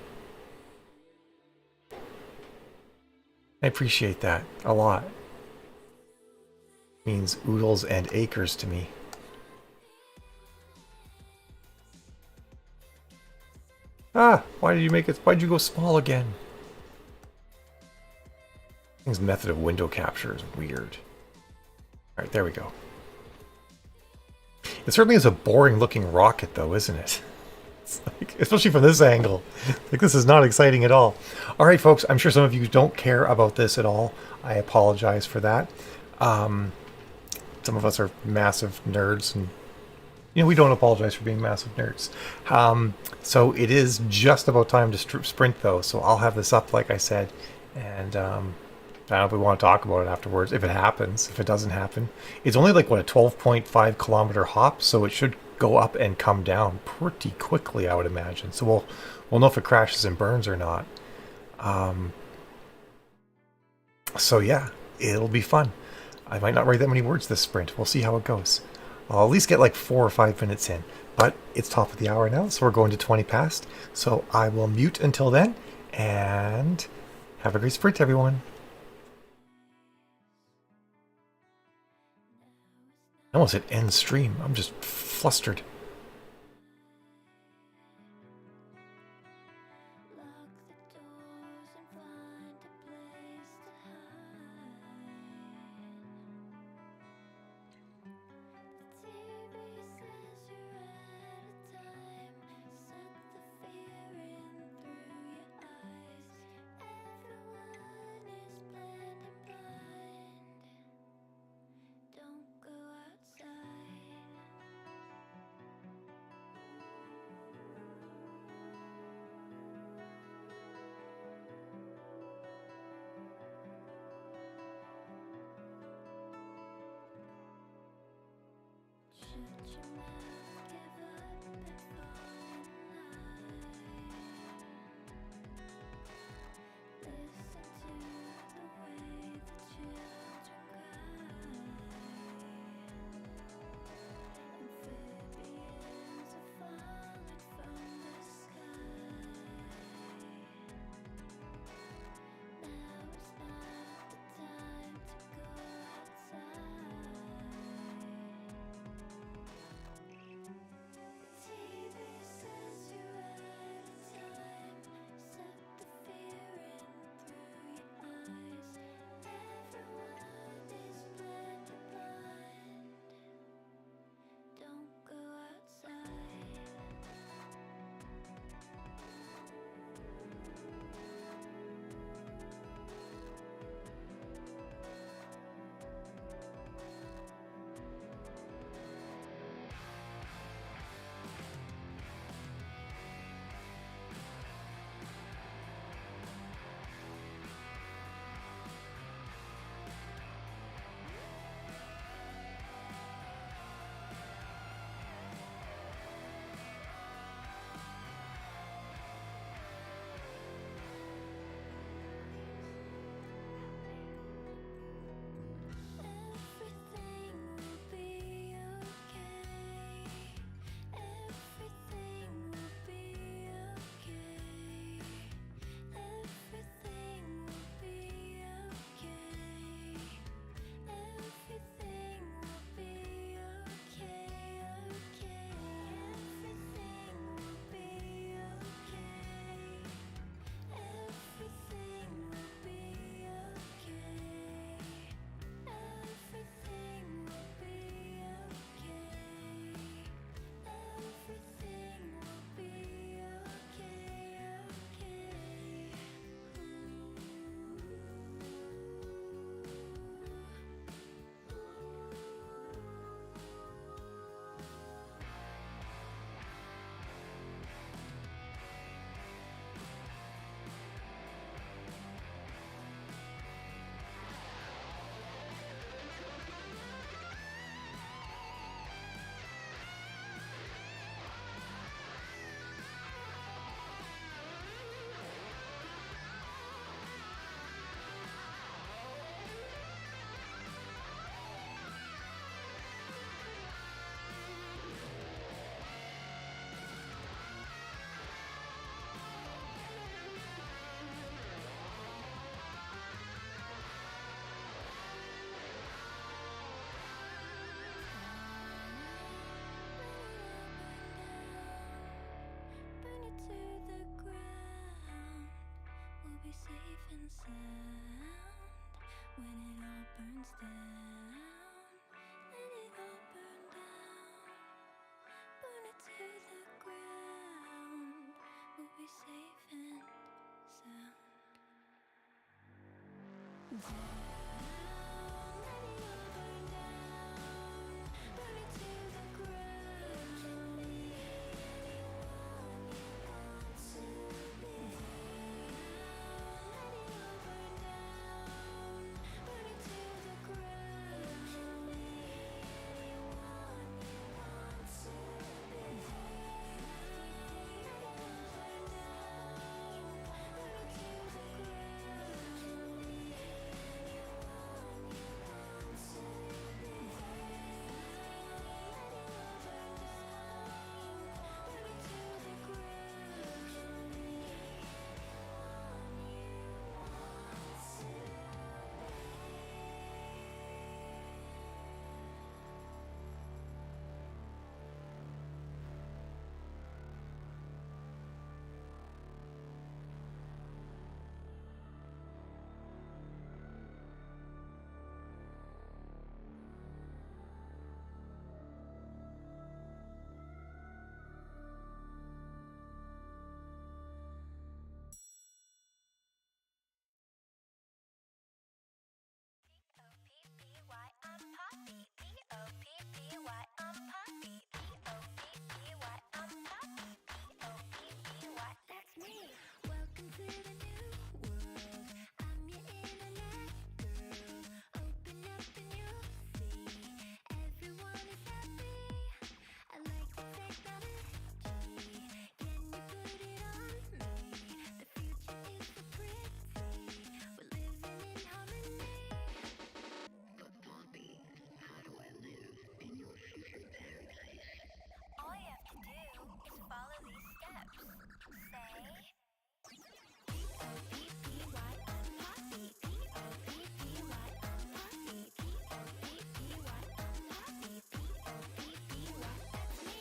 I appreciate that a lot. Means oodles and acres to me. Ah, why did you make it? Why'd you go small again? His method of window capture is weird. Alright, there we go. It certainly is a boring looking rocket though, isn't it? It's like, especially from this angle. Like, this is not exciting at all. Alright folks, I'm sure some of you don't care about this at all. I apologize for that. Some of us are massive nerds, and you know, we don't apologize for being massive nerds. So it is just about time to sprint though, so I'll have this up like I said, and I don't know if we want to talk about it afterwards, if it happens. If it doesn't happen, it's only like, what, a 12.5 kilometer hop, so it should go up and come down pretty quickly, I would imagine. So we'll know if it crashes and burns or not. So yeah, it'll be fun. I might not write that many words this sprint. We'll see how it goes. I'll at least get like 4 or 5 minutes in. But it's top of the hour now, so we're going to 20 past. So I will mute until then, and have a great sprint, everyone. I almost hit end stream. I'm just flustered. when it all burns down, let it all burn down, burn it to the ground. We'll be safe and sound. Down, let it all burn down, burn it to the ground. You can be anyone you want to be. Down, let it all burn down, burn it to the ground. You can be anyone you want to be. Down, let it all burn down, burn it to the ground. You can be anyone you want to be. Down, let it all burn down, burn it to the ground. You can be anyone you P-O-P-P-Y, I'm Poppy. P-O-P-P-Y, I'm Poppy. P-O-P-P-Y, I'm Poppy. P-O-P-P-Y, that's me. Welcome to the new world. I'm your internet girl. Open up and you'll see everyone is happy. I like to take that energy. Can you put it on me? The future is so pretty. We're living in harmony. All you have to do is follow these steps. Say P-O-P-P-Y, I'm Poppy. P-O-P-P-Y, I'm Poppy. P-O-P-P-Y, I'm Poppy. P-O-P-P-Y, that's me.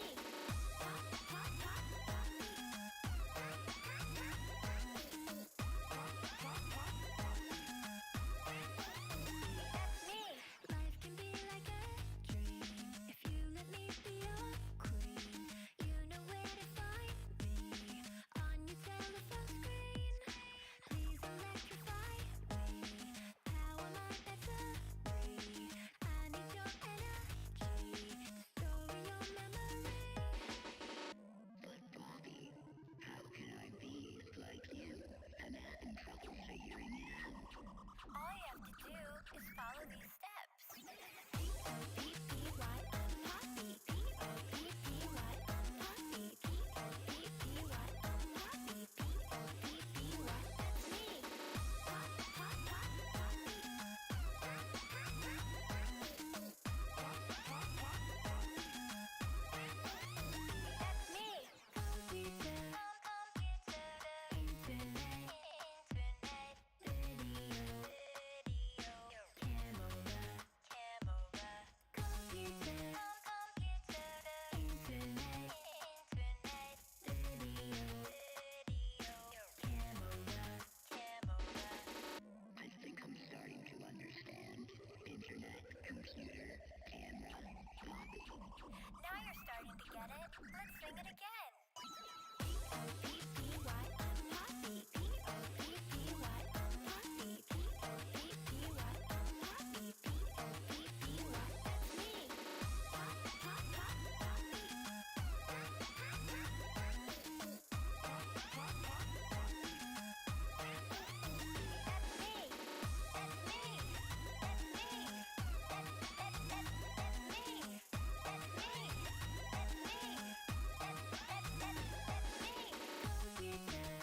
Pop, pop, pop, Poppy. That's me. Life can be like a dream if you let me be your queen. You know where to find me on your telephone screen. Please electrify me. Power my battery. I need your energy to store in your memory. All you have to do is follow these steps. P-O-P-P-Y, I'm Poppy. P-O-P-P-Y, I'm Poppy. P-O-P-P-Y, I'm Poppy. P-O-P-P-Y, that's me. Pop, pop, pop, Poppy. That's me. Computer, internet, video, camera, computer, internet, video, camera. I think I'm starting to understand. Internet, computer, camera, hobby. Now you're starting to get it. Let's sing it again. P-O-P-P-Y, I'm Poppy. P-O-P-P-Y, I'm Poppy. P-O-P-P-Y, I'm Poppy. P-O-P-P-Y, that's me. Pop, pop, pop, Poppy. That's me. That's me. That's me. That's me. That's me. That's me. That's me. Computer,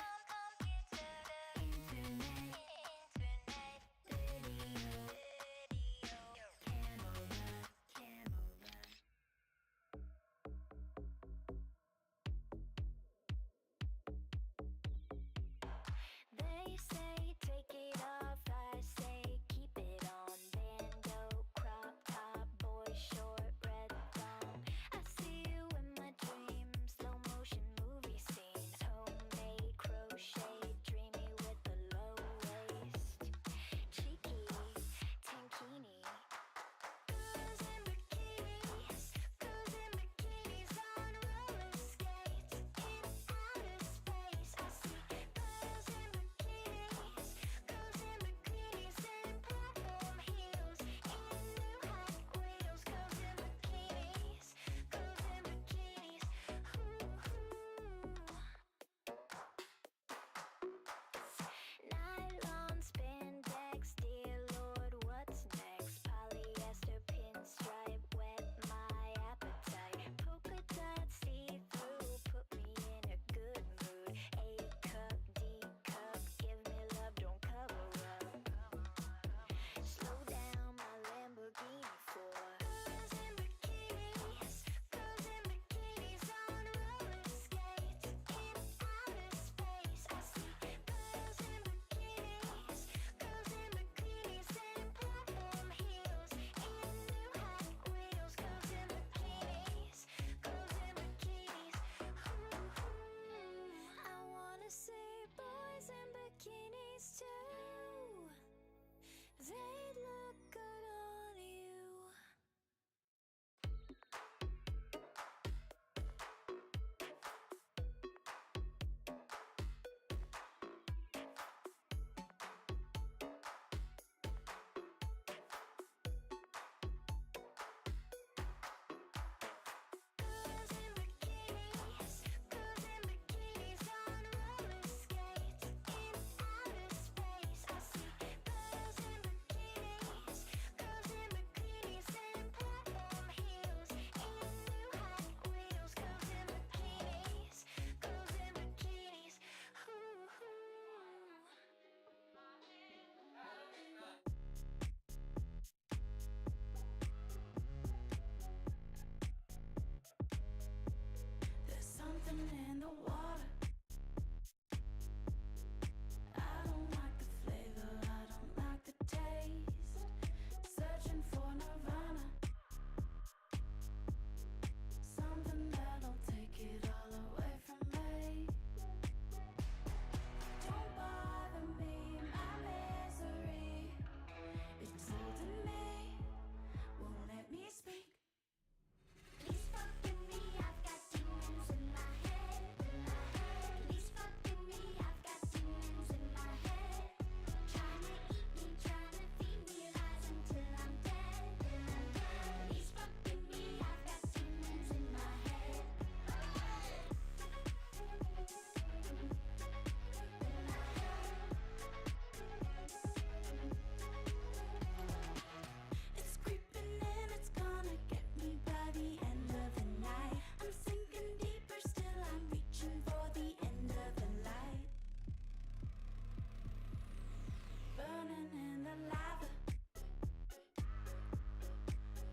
the water. I don't like the flavor, I don't like the taste. Searching for nirvana, something that'll take it all away from me. Don't bother me, my misery. It's holding me, won't let me speak. Please fuck with me, I've got demons in my head. Please fuck with me, I've got demons in my head. Trying to eat me, trying to feed me lies until I'm dead. Please fuck with me, I've got demons in my head. It's creeping in, it's gonna get me by the end of the night. I'm sinking deeper, still I'm reaching for the end of the light. Burning in the lava.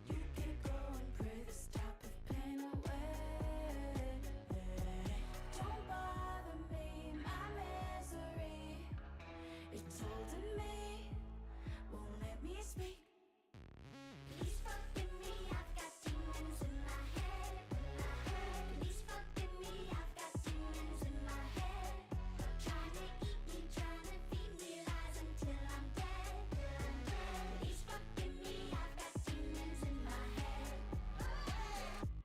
You keep going, pray this type of pain away. Don't bother me, my misery. It's holding me, won't let me speak. Please fuck with me, I've got demons in my head. Please fuck with me, I've got demons in my head. Trying to eat me, trying to feed me lies until I'm dead. Please fuck with me, I've got demons in my head.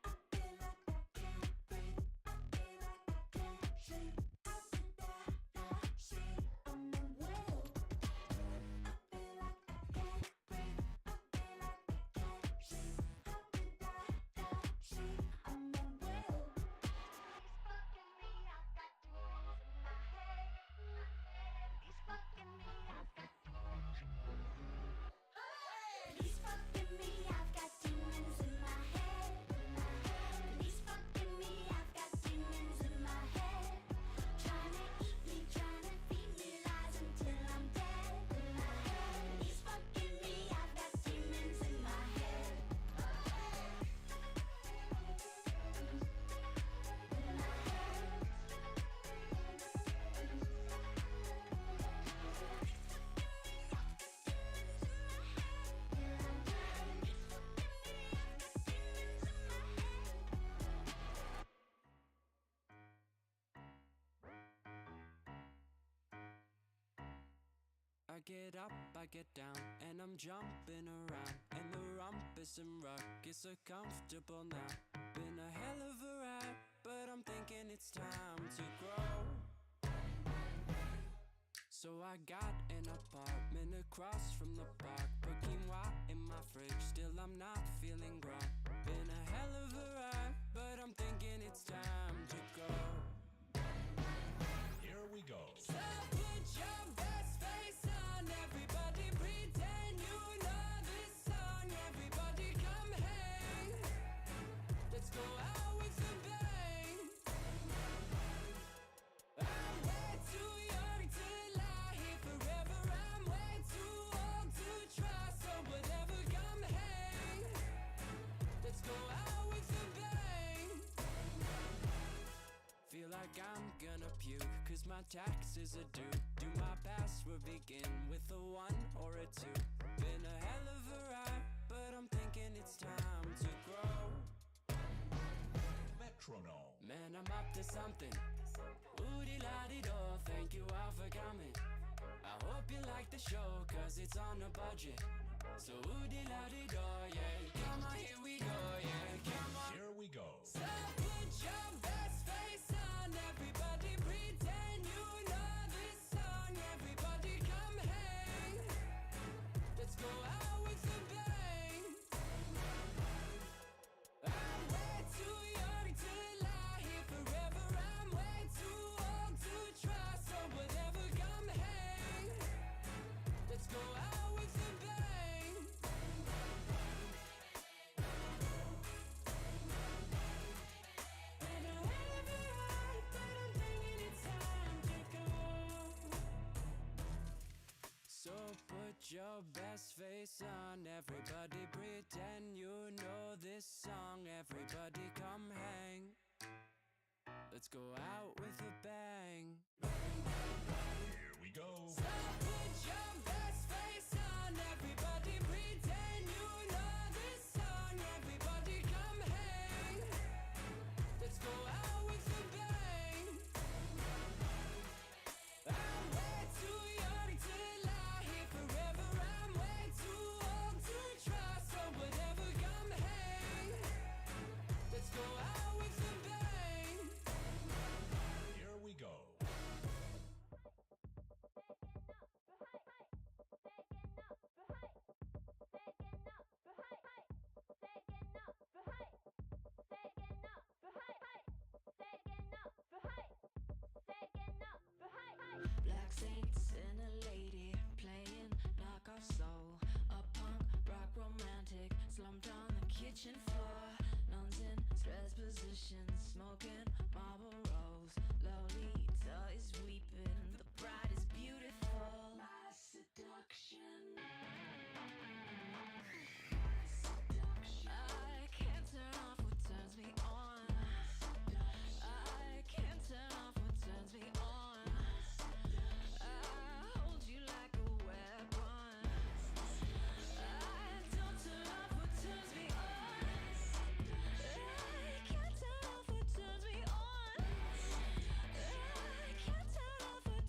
I feel like I can't breathe, I feel like I can't sleep. How did I not see I'm a will? I feel like I can't breathe, I feel like I can't sleep. How did I not see I'm a will? Please fuck with me, I've got demons in my head. Please fuck with me, I've got demons in my head. Please fuck with me, I've got demons in my head. Trying to eat me, trying to feed me lies until I'm dead. Please fuck with me, I've got demons in my head. I get up, I get down, and I'm jumping around. And the rumpus and ruckus are comfortable now. Been a hell of a ride, but I'm thinking it's time to grow. So I got an apartment across from the park. Put quinoa in my fridge, still I'm not feeling grown. Been a hell of a ride, but I'm thinking it's time to go. Here we go. So put your best face on, everybody pretend you know this song. Everybody come hang, let's go out with a bang. I'm way too young to lie here forever. I'm way too old to try, so whatever, come hang, let's go out with a bang. Feel like I'm gonna puke, cause my taxes are due. Do my password begin with a 1 or a 2? Been a hell of a ride, but I'm thinking it's time to grow. Metronome. Man, I'm up to something. Ooh-dee-la-dee-do, thank you all for coming. I hope you like the show, cause it's on a budget. So ooh-dee-la-dee-do, yeah. Come on, here we go, yeah. Come on. Here we go. So put your best face on, everybody pretend you know this song. Everybody come hang, let's go out with a bang. I'm way too young to lie here forever. I'm way too old to try, so whatever, come hang, let's go out with a bang. Been a hell of a ride, but I'm thinking it's time to go. So put your best face on, everybody pretend you know this song. Everybody come hang, Let's go out with a bang. Here we go. So put your best face on, everybody pretend you know this song. Everybody come hang. Let's go out with a bang. I'm way too young to lie here forever. I'm way too old to try, so whatever, come hang. Let's go out with a bang. Here we go. Black saints and a lady playing knockoff soul. A punk rock romantic slumped on the kitchen floor. Nuns in stress positions, smoking Marlboros. Lolita is weeping, the bride is beautiful. My seduction. I can't turn off what turns me on. I can't turn off what turns me on. I hold you like a weapon. I don't turn off what turns me on. I can't turn off what turns me on. I can't turn off what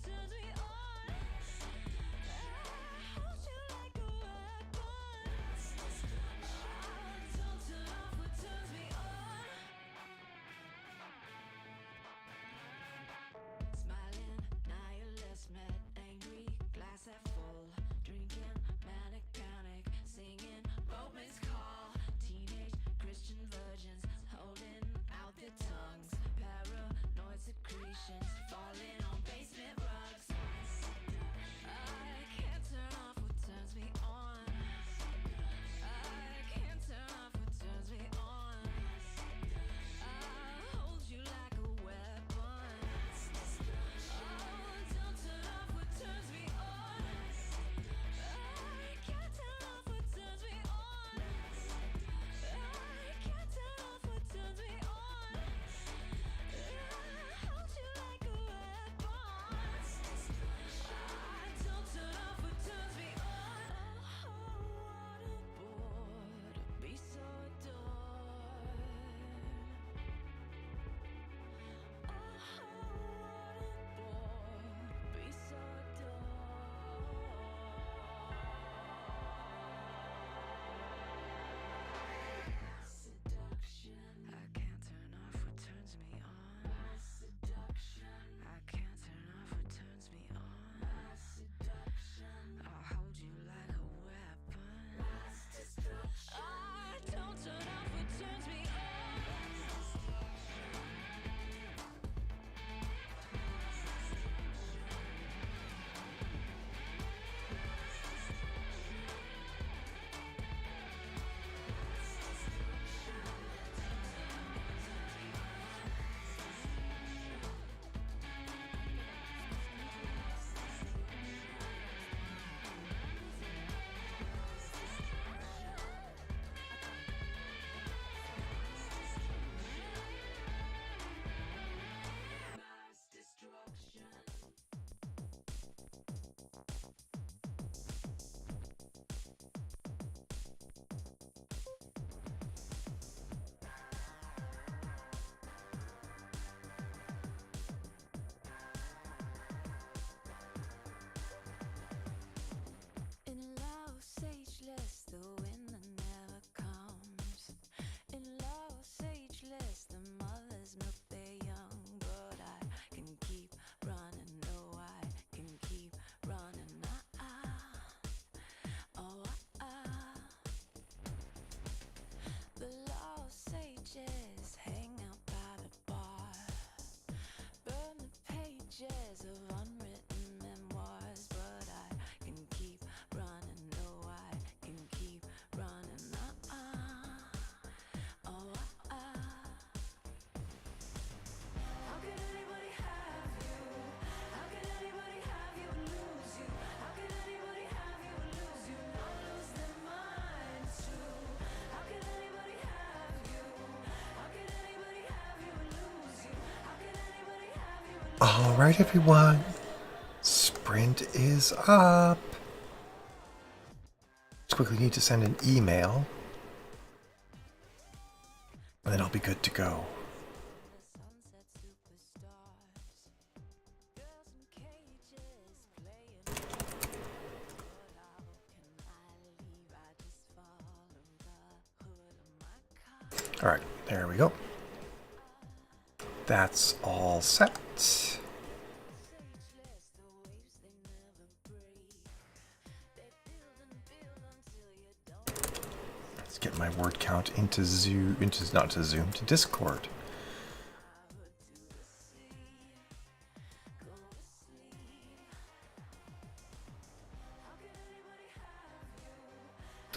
All right, everyone. Sprint is up. Just quickly need to send an email. And then I'll be good to go. All right, there we go. That's all set. Let's get my word count into Zoom, not to Zoom, to Discord.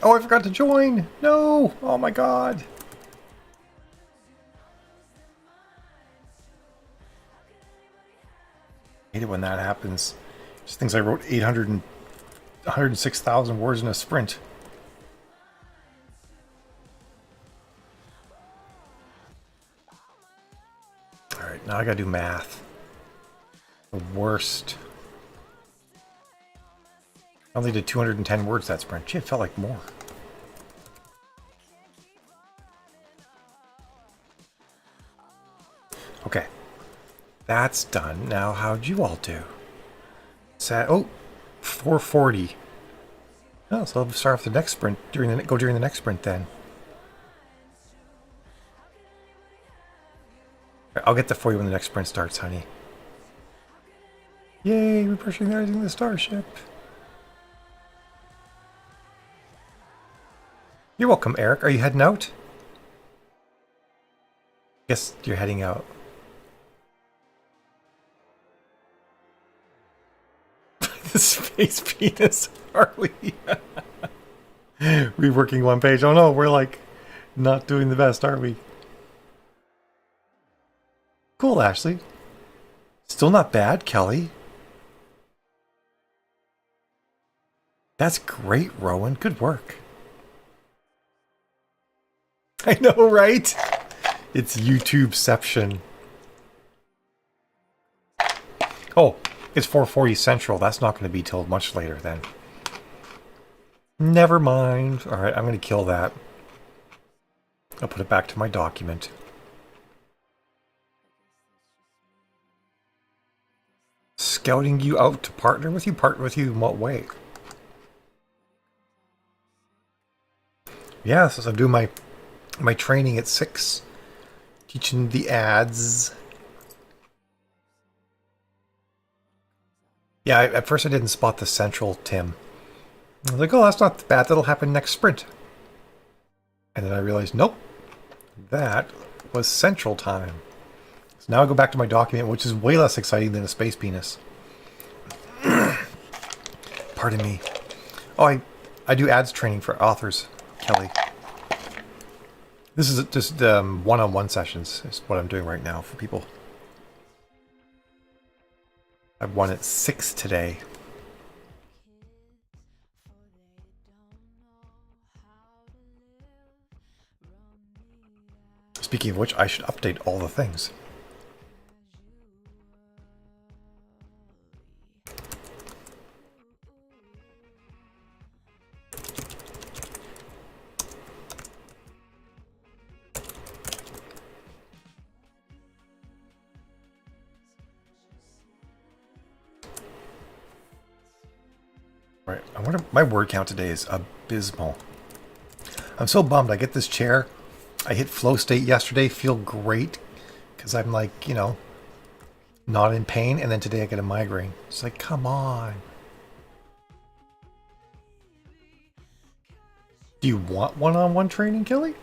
Oh, I forgot to join. No. Oh my God. I hate it when that happens. Just things I wrote 106,000 words in a sprint. Alright, now I gotta do math. The worst. I only did 210 words that sprint. Gee, it felt like more. Okay. That's done. Now, how'd you all do? Oh, 440. Oh, so I'll start off the next sprint during the next sprint then. I'll get that for you when the next sprint starts, honey. Yay, we're pressurizing the starship. You're welcome, Eric. Are you heading out? Yes, you're heading out. The space penis, Harley. Reworking one page. Oh no, we're like not doing the best, are we? Cool, Ashley. Still not bad, Kelly. That's great, Rowan. Good work. I know, right? It's YouTubeception. Oh, it's 4:40 Central. That's not going to be till much later then. Never mind. All right, I'm going to kill that. I'll put it back to my document. Scouting you out to partner with you? Partner with you in what way? Yeah, so I'm doing my training at 6. Teaching the ads. Yeah, at first I didn't spot the central Tim. I was like, oh, that's not bad. That'll happen next sprint. And then I realized, nope. That was central time. So now I go back to my document, which is way less exciting than a space penis. Pardon me. Oh, I do ads training for authors, Kelly. This is just one-on-one sessions is what I'm doing right now for people. I have one at 6 today. Speaking of which, I should update all the things. Right, I wonder, my word count today is abysmal. I'm so bummed. I get this chair. I hit flow state yesterday, feel great, because I'm like, you know, not in pain, and then today I get a migraine. It's like, come on. Do you want one-on-one training, Kelly?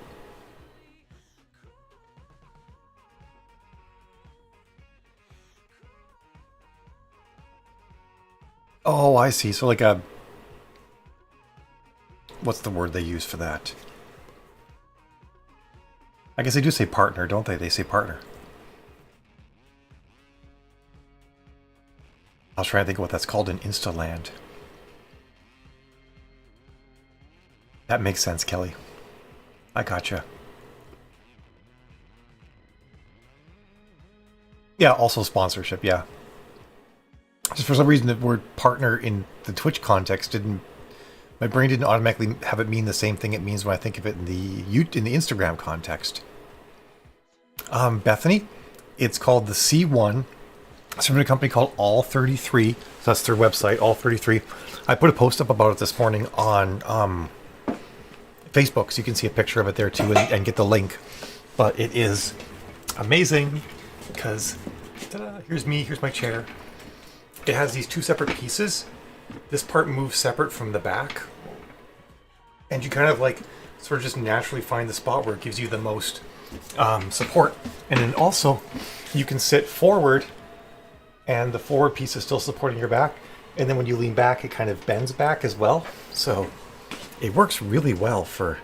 Oh, I see. So like a... What's the word they use for that? I guess they do say partner, don't they? They say partner. I was trying to think of what that's called in Instaland. That makes sense, Kelly. I gotcha. Yeah, also sponsorship, yeah. Just for some reason, the word partner in the Twitch context didn't. My brain didn't automatically have it mean the same thing it means when I think of it in the Instagram context. Bethany, it's called the C1. It's from a company called All33. So that's their website, All33. I put a post up about it this morning on Facebook, so you can see a picture of it there too and get the link. But it is amazing because here's me, here's my chair. It has these two separate pieces. This part moves separate from the back. And you kind of like sort of just naturally find the spot where it gives you the most support. And then also you can sit forward and the forward piece is still supporting your back. And then when you lean back, it kind of bends back as well. So it works really well for,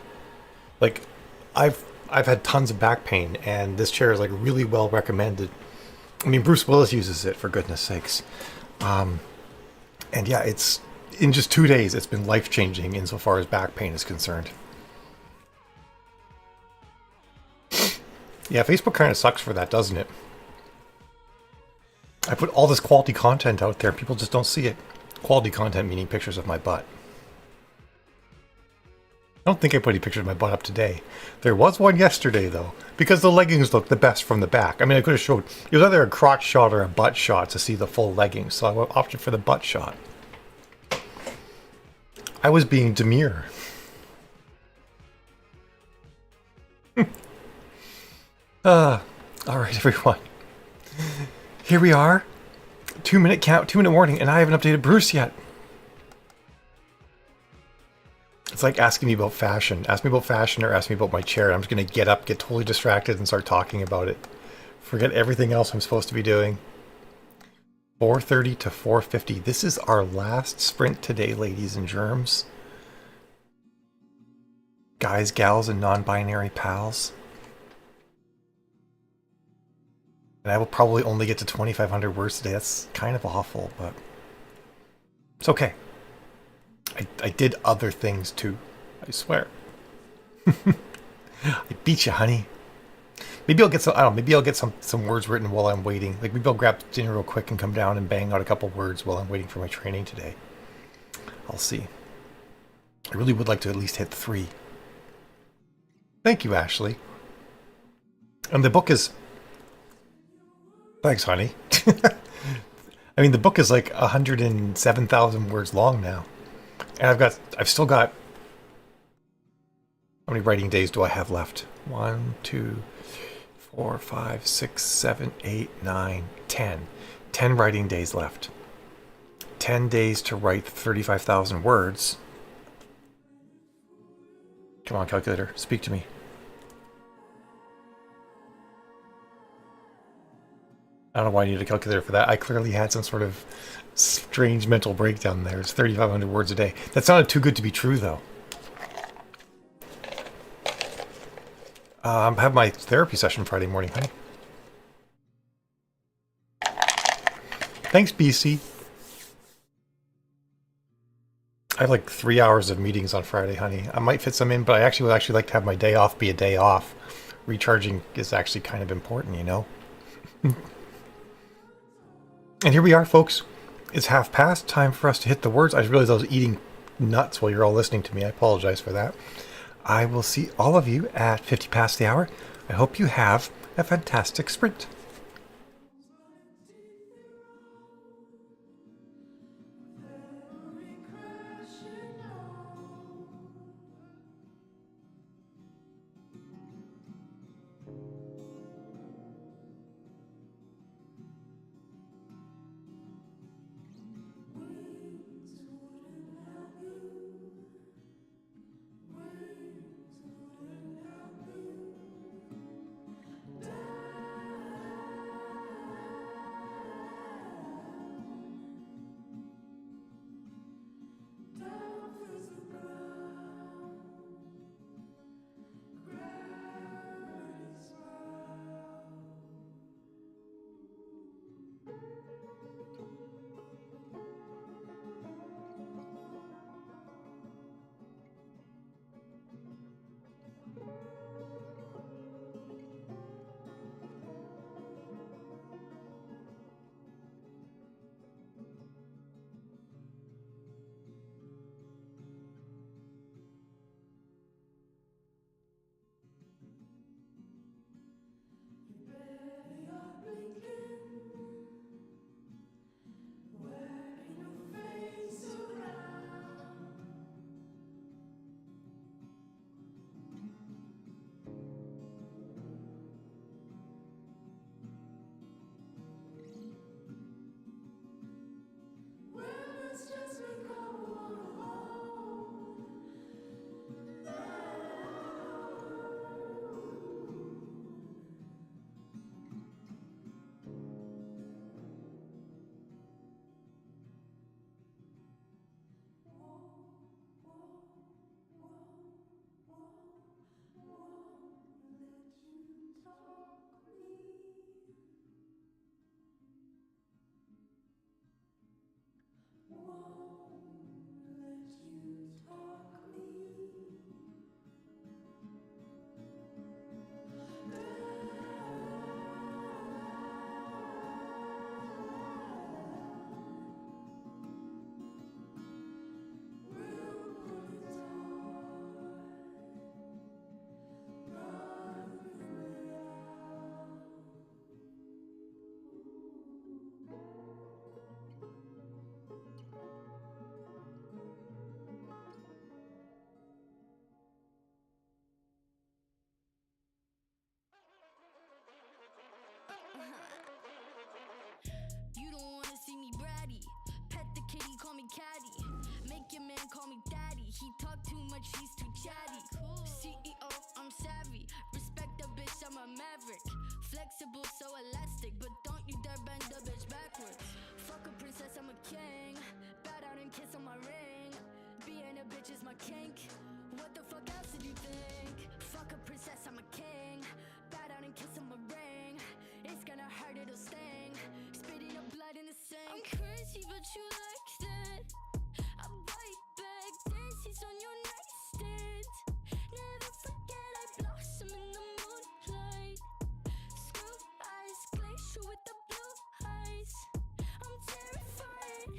like, I've had tons of back pain, and this chair is like really well recommended. I mean, Bruce Willis uses it, for goodness sakes. And yeah, it's in just 2 days, it's been life-changing insofar as back pain is concerned. Yeah, Facebook kind of sucks for that, doesn't it? I put all this quality content out there, people just don't see it. Quality content meaning pictures of my butt. I don't think I put any pictures of my butt up today. There was one yesterday, though, because the leggings looked the best from the back. I mean, I could have showed... It was either a crotch shot or a butt shot to see the full leggings, so I opted for the butt shot. I was being demure. Alright, everyone. Here we are. 2-minute count, 2-minute warning, and I haven't updated Bruce yet. It's like asking me about fashion. Ask me about fashion or ask me about my chair. I'm just going to get up, get totally distracted, and start talking about it. Forget everything else I'm supposed to be doing. 4:30 to 4:50. This is our last sprint today, ladies and germs. Guys, gals, and non-binary pals. And I will probably only get to 2,500 words today. That's kind of awful, but it's okay. I did other things too, I swear. I beat you, honey. Maybe I'll get some, I don't know, maybe I'll get some words written while I'm waiting. Like maybe I'll grab dinner real quick and come down and bang out a couple words while I'm waiting for my training today. I'll see. I really would like to at least hit 3. Thank you, Ashley. And the book is... Thanks, honey. I mean, the book is like 107,000 words long now. And I've still got... How many writing days do I have left? 1, 2, 4, 5, 6, 7, 8, 9, 10. 10 writing days left. 10 days to write 35,000 words. Come on, calculator, speak to me. I don't know why I needed a calculator for that. I clearly had some sort of strange mental breakdown there. It's 3,500 words a day. That sounded too good to be true, though. I have my therapy session Friday morning, honey. Thanks, BC. I have like 3 hours of meetings on Friday, honey. I might fit some in, but I actually would like to have my day off be a day off. Recharging is actually kind of important, you know? And here we are, folks. It's 1/2 time for us to hit the words. I just realized I was eating nuts while you're all listening to me. I apologize for that. I will see all of you at 50 past the hour. I hope you have a fantastic sprint. He talk too much, he's too chatty. CEO, I'm savvy. Respect the bitch, I'm a maverick. Flexible, so elastic, but don't you dare bend the bitch backwards. Fuck a princess, I'm a king. Bow down and kiss on my ring. Being a bitch is my kink. What the fuck else did you think? Fuck a princess, I'm a king. Bow down and kiss on my ring. It's gonna hurt, it'll sting. Spitting up blood in the sink. I'm crazy, but you like that. I bite back, dances on your nightstand. Never forget I blossom in the moonlight. Screw eyes, glacier with the blue eyes. I'm terrified.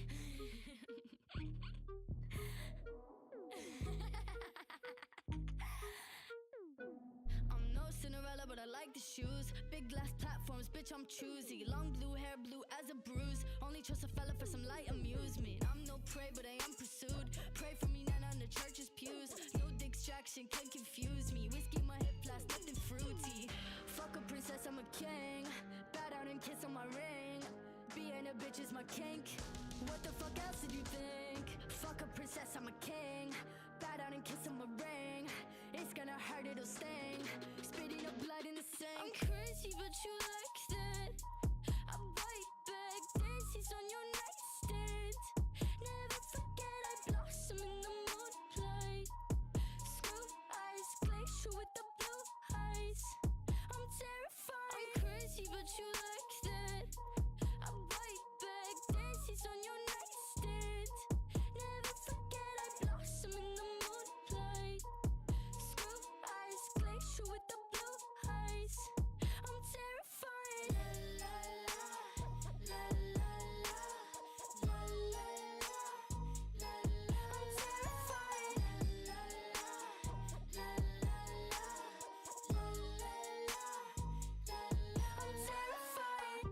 I'm no Cinderella, but I like the shoes. Big glass platforms, bitch, I'm choosy. Long blue hair, blue as a bruise. Only trust a fella for some light amusement. I'm no prey, but I am pursued. Pray for me, not on the church's pews. No distraction can confuse me. Whiskey, my hip blast, nothing fruity. Fuck a princess, I'm a king. Bow down and kiss on my ring. Being a bitch is my kink. What the fuck else did you think? Fuck a princess, I'm a king. Bow down and kiss on my ring. It's gonna hurt, it'll sting. Spitting up blood in the sink. I'm crazy, but you like that. I bite back, dances on your nightstand. Never forget I blossom in the moonlight. Screw eyes, glacier with the blue eyes. I'm terrified. I'm crazy, but you like that. I bite back, dances on your nightstand. Never forget I blossom in the moonlight. Screw eyes, glacier with the blue eyes. I'm terrified. La la la, la la la, la la la, la la. I'm terrified. La la la, la la la, la la la. I'm terrified.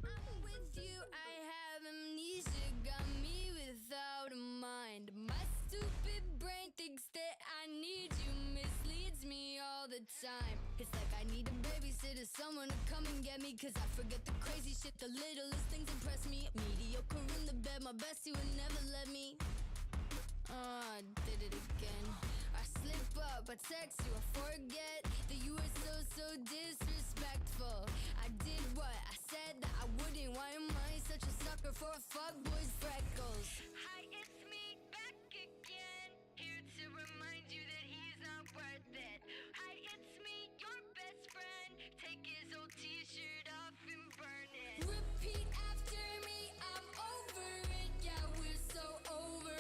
When I'm with you, I have amnesia, got me without a mind. My stupid brain thinks that I need you, misleads me all the time. It's like I need a babysitter, someone to come and get me, cause I forget the crazy shit, the littlest things impress me. Mediocre in the bed, my bestie would never let me. Oh, I did it again. I slip up, I text you, I forget that you were so disrespectful. I did what I said that I wouldn't. Why am I such a sucker for a fuckboy's freckles? Hi, it's me back again. Here to remind you that he's not worth it. Hi, it's me, your best friend. Take his old t-shirt off and burn it. Repeat after me, I'm over it. Yeah, we're so over.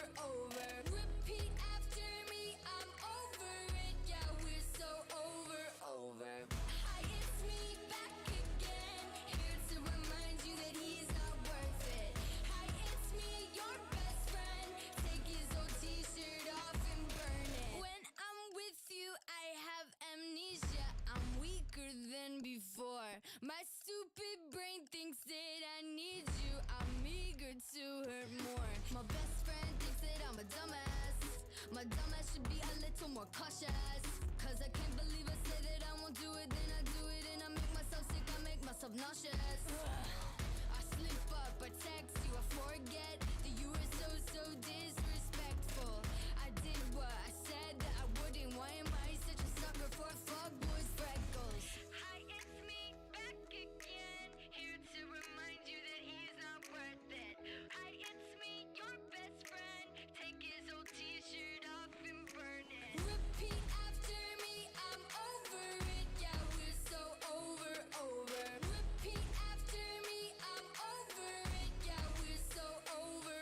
Repeat after me, I'm over it. Yeah, we're so over. Hi, it's me back again. Here to remind you that he's not worth it. Hi, it's me, your best friend. Take his old t-shirt off and burn it. When I'm with you, I have amnesia. I'm weaker than before. My stupid brain thinks that I need you. I'm eager to hurt more. My best friend thinks that I'm a dumbass. My dumbass should be a little more cautious. Cause I can't believe I say that I won't do it, then I do it, and I make myself sick, I make myself nauseous. I slip up, I text you, I forget that you were so disrespectful. I did what I said that I wouldn't. Why am I such a sucker for a fuckboy's freckles? Hi, it's me back again. Here to remind you that he's not worth it. Hi, it's me, your best friend. Take his old t-shirt off and burn it. Repeat after me, I'm over it. Yeah, we're so over. Repeat after me, I'm over it. Yeah, we're so over.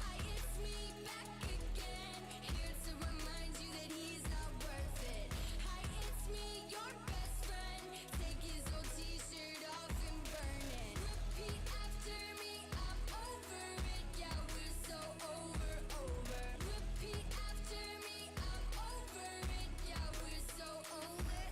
Hi, it's me back again. Here to remind you that he's not worth it. Hi, it's me, your best friend. Take his old t-shirt off and burn it. Repeat after me, I'm over it. Yeah, we're so over. Repeat after me, I'm over it. Yeah, we're so over.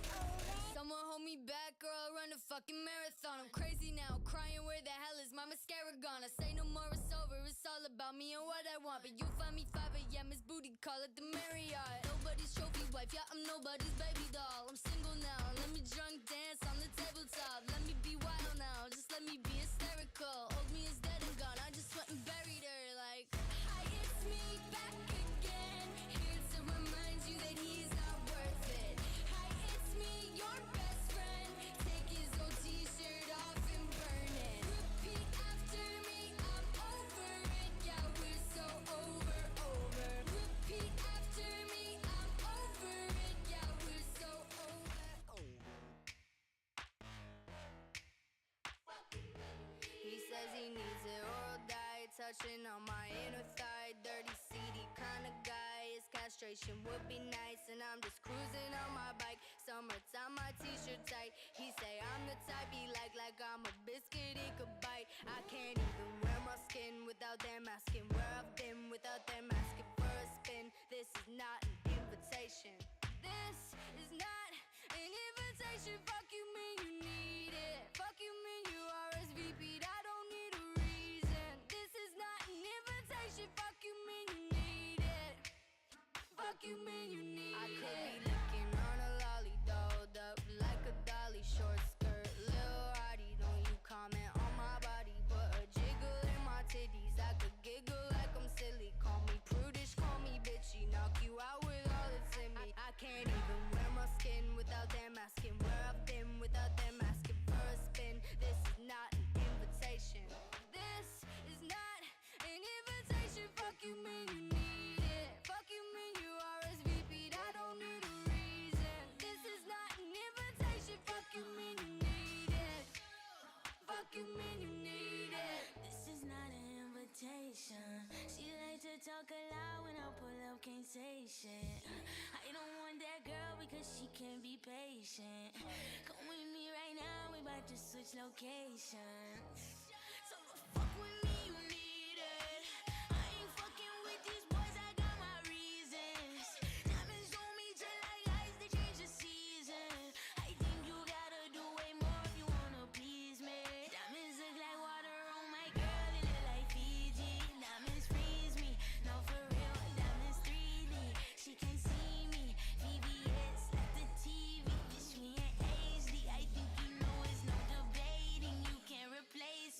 Someone hold me back, girl, I'll run a fucking marathon. I'm crazy now, crying, where the hell is my mascara gone? I say no more, it's over, it's all about me and what I want. But you find me 5 a.m., it's booty call at the Marriott. Nobody's trophy wife, yeah, I'm nobody's baby doll. I'm single now, let me drunk dance on the tabletop. Let me be wild now, just let me be hysterical. touching on my inner thigh. Dirty, seedy kind of guy. His castration would be nice, and I'm just cruising on my bike. Summertime, my t-shirt tight. He say I'm the type he like I'm a biscuit he could bite. I can't even wear my skin without them asking where I've been, without them asking for a spin. This is not an invitation. This is not an invitation. Fuck you mean you need it. Fuck you mean you RSVP'd. I don't need a reason. This is not an invitation. Fuck you mean you need it. Fuck you mean you need it. I could be looking on a lolly, dolled up like a dolly. Short skirt, Lil Hottie. Don't you comment on my body, put a jiggle in my titties. I could giggle like I'm silly. Call me prudish, call me bitchy. Knock you out with all that's in me. I can't even wear my skin without them asking where I've been, without them asking for a spin. This is not an invitation. This is not an invitation. Fuck you mean you need it. Fuck you mean you RSVP'd. I don't need a reason. This is not an invitation. Fuck you mean you need it. Fuck you mean you need it. This is not an invitation. She like to talk a lot when I pull up, can't say shit. I don't want that girl because she can't be patient. Come with me right now, we about to switch locations. So fuck with me, you need it. I ain't fucking with these boys, I got my reasons. Diamonds on me just like ice, they change the season. I think you gotta do way more if you wanna please me. Diamonds look like water on my girl, they look like Fiji. Diamonds freeze me, no for real, diamonds 3D. She can see me, VVS like the TV. Bitch, we in HD, I think you know it's no debating. You can't replace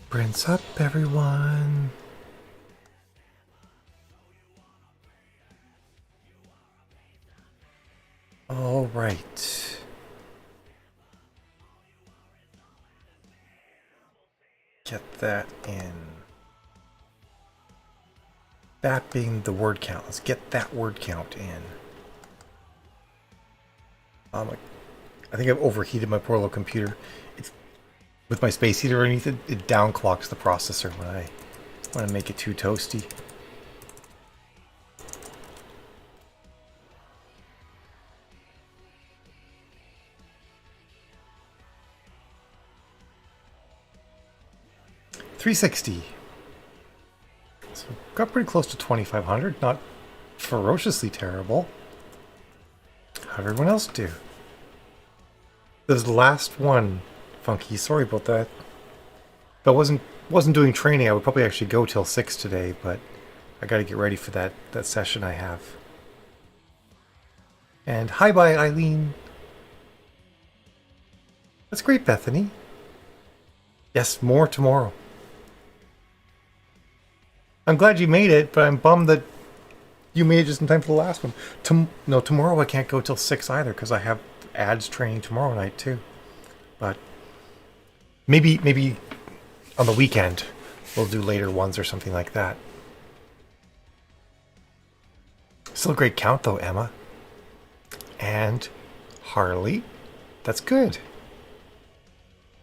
Sprints up, everyone. All right. Get that in. That being the word count. Let's get that word count in. I think I've overheated my poor little computer. It's with my space heater underneath it. It downclocks the processor when I make it too toasty. $360. So got pretty close to 2,500. Not ferociously terrible. How'd everyone else do? This is the last one, Funky. Sorry about that. If I wasn't doing training, I would probably actually go till 6 today, but I got to get ready for that session I have. And hi, bye, Eileen. That's great, Bethany. Yes, more tomorrow. I'm glad you made it, but I'm bummed that you made it just in time for the last one. No, tomorrow I can't go till 6 either because I have ads training tomorrow night too. But maybe on the weekend we'll do later ones or something like that. Still a great count though, Emma. And Harley. That's good.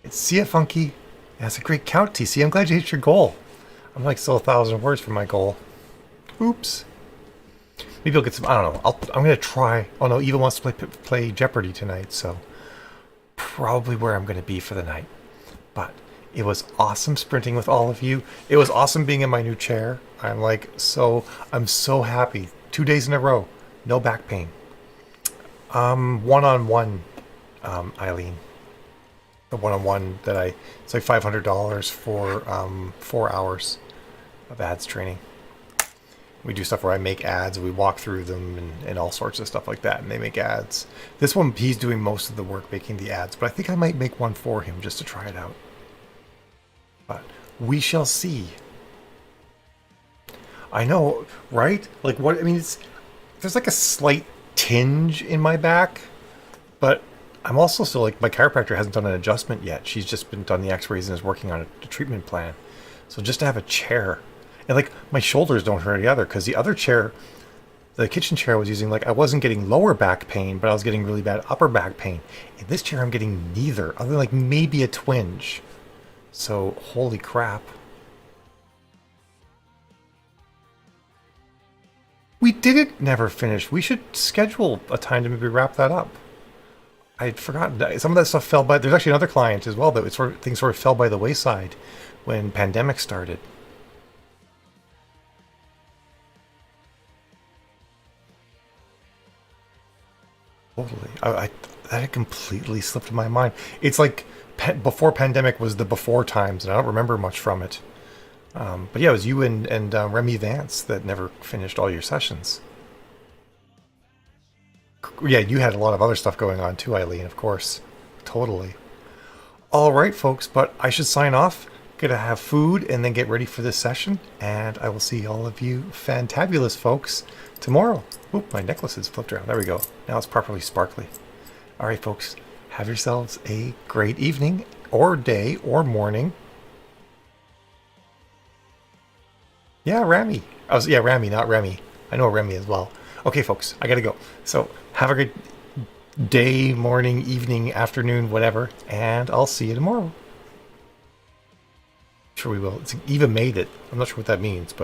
See ya, Funky. That's a great count, TC. I'm glad you hit your goal. I'm like still 1,000 words from my goal. Oops. Maybe I'll get some. I don't know. I'm gonna try. Oh no, Eva wants to play Jeopardy tonight, so probably where I'm gonna be for the night. But it was awesome sprinting with all of you. It was awesome being in my new chair. I'm so happy. 2 days in a row, no back pain. One-on-one, Eileen. The one-on-one that it's like $500 for 4 hours of ads training. We do stuff where I make ads, we walk through them and all sorts of stuff like that, and they make ads. This one, he's doing most of the work making the ads, but I think I might make one for him just to try it out. But we shall see. I know, right? Like what, I mean, there's like a slight tinge in my back, but I'm also still like, my chiropractor hasn't done an adjustment yet. She's just been done the x-rays and is working on a treatment plan. So just to have a chair, and like my shoulders don't hurt either, because the other chair, the kitchen chair I was using, like I wasn't getting lower back pain, but I was getting really bad upper back pain. In this chair I'm getting neither, other than like maybe a twinge. So holy crap. We didn't never finish. We should schedule a time to maybe wrap that up. I'd forgotten. Some of that stuff fell by. There's actually another client as well that things sort of fell by the wayside when pandemic started. Totally. That had completely slipped my mind. It's like before pandemic was the before times, and I don't remember much from it. But yeah, it was you and Remy Vance that never finished all your sessions. Yeah, you had a lot of other stuff going on too, Eileen, of course. Totally. All right, folks, but I should sign off. Gonna have food and then get ready for this session. And I will see all of you fantabulous folks tomorrow. Oop, my necklace is flipped around. There we go. Now it's properly sparkly. All right, folks, have yourselves a great evening or day or morning. Yeah, Rami. Yeah, Rami, not Remy. I know Remy as well. Okay, folks, I gotta go. So have a great day, morning, evening, afternoon, whatever, and I'll see you tomorrow. Sure we will. Eva made it. I'm not sure what that means, but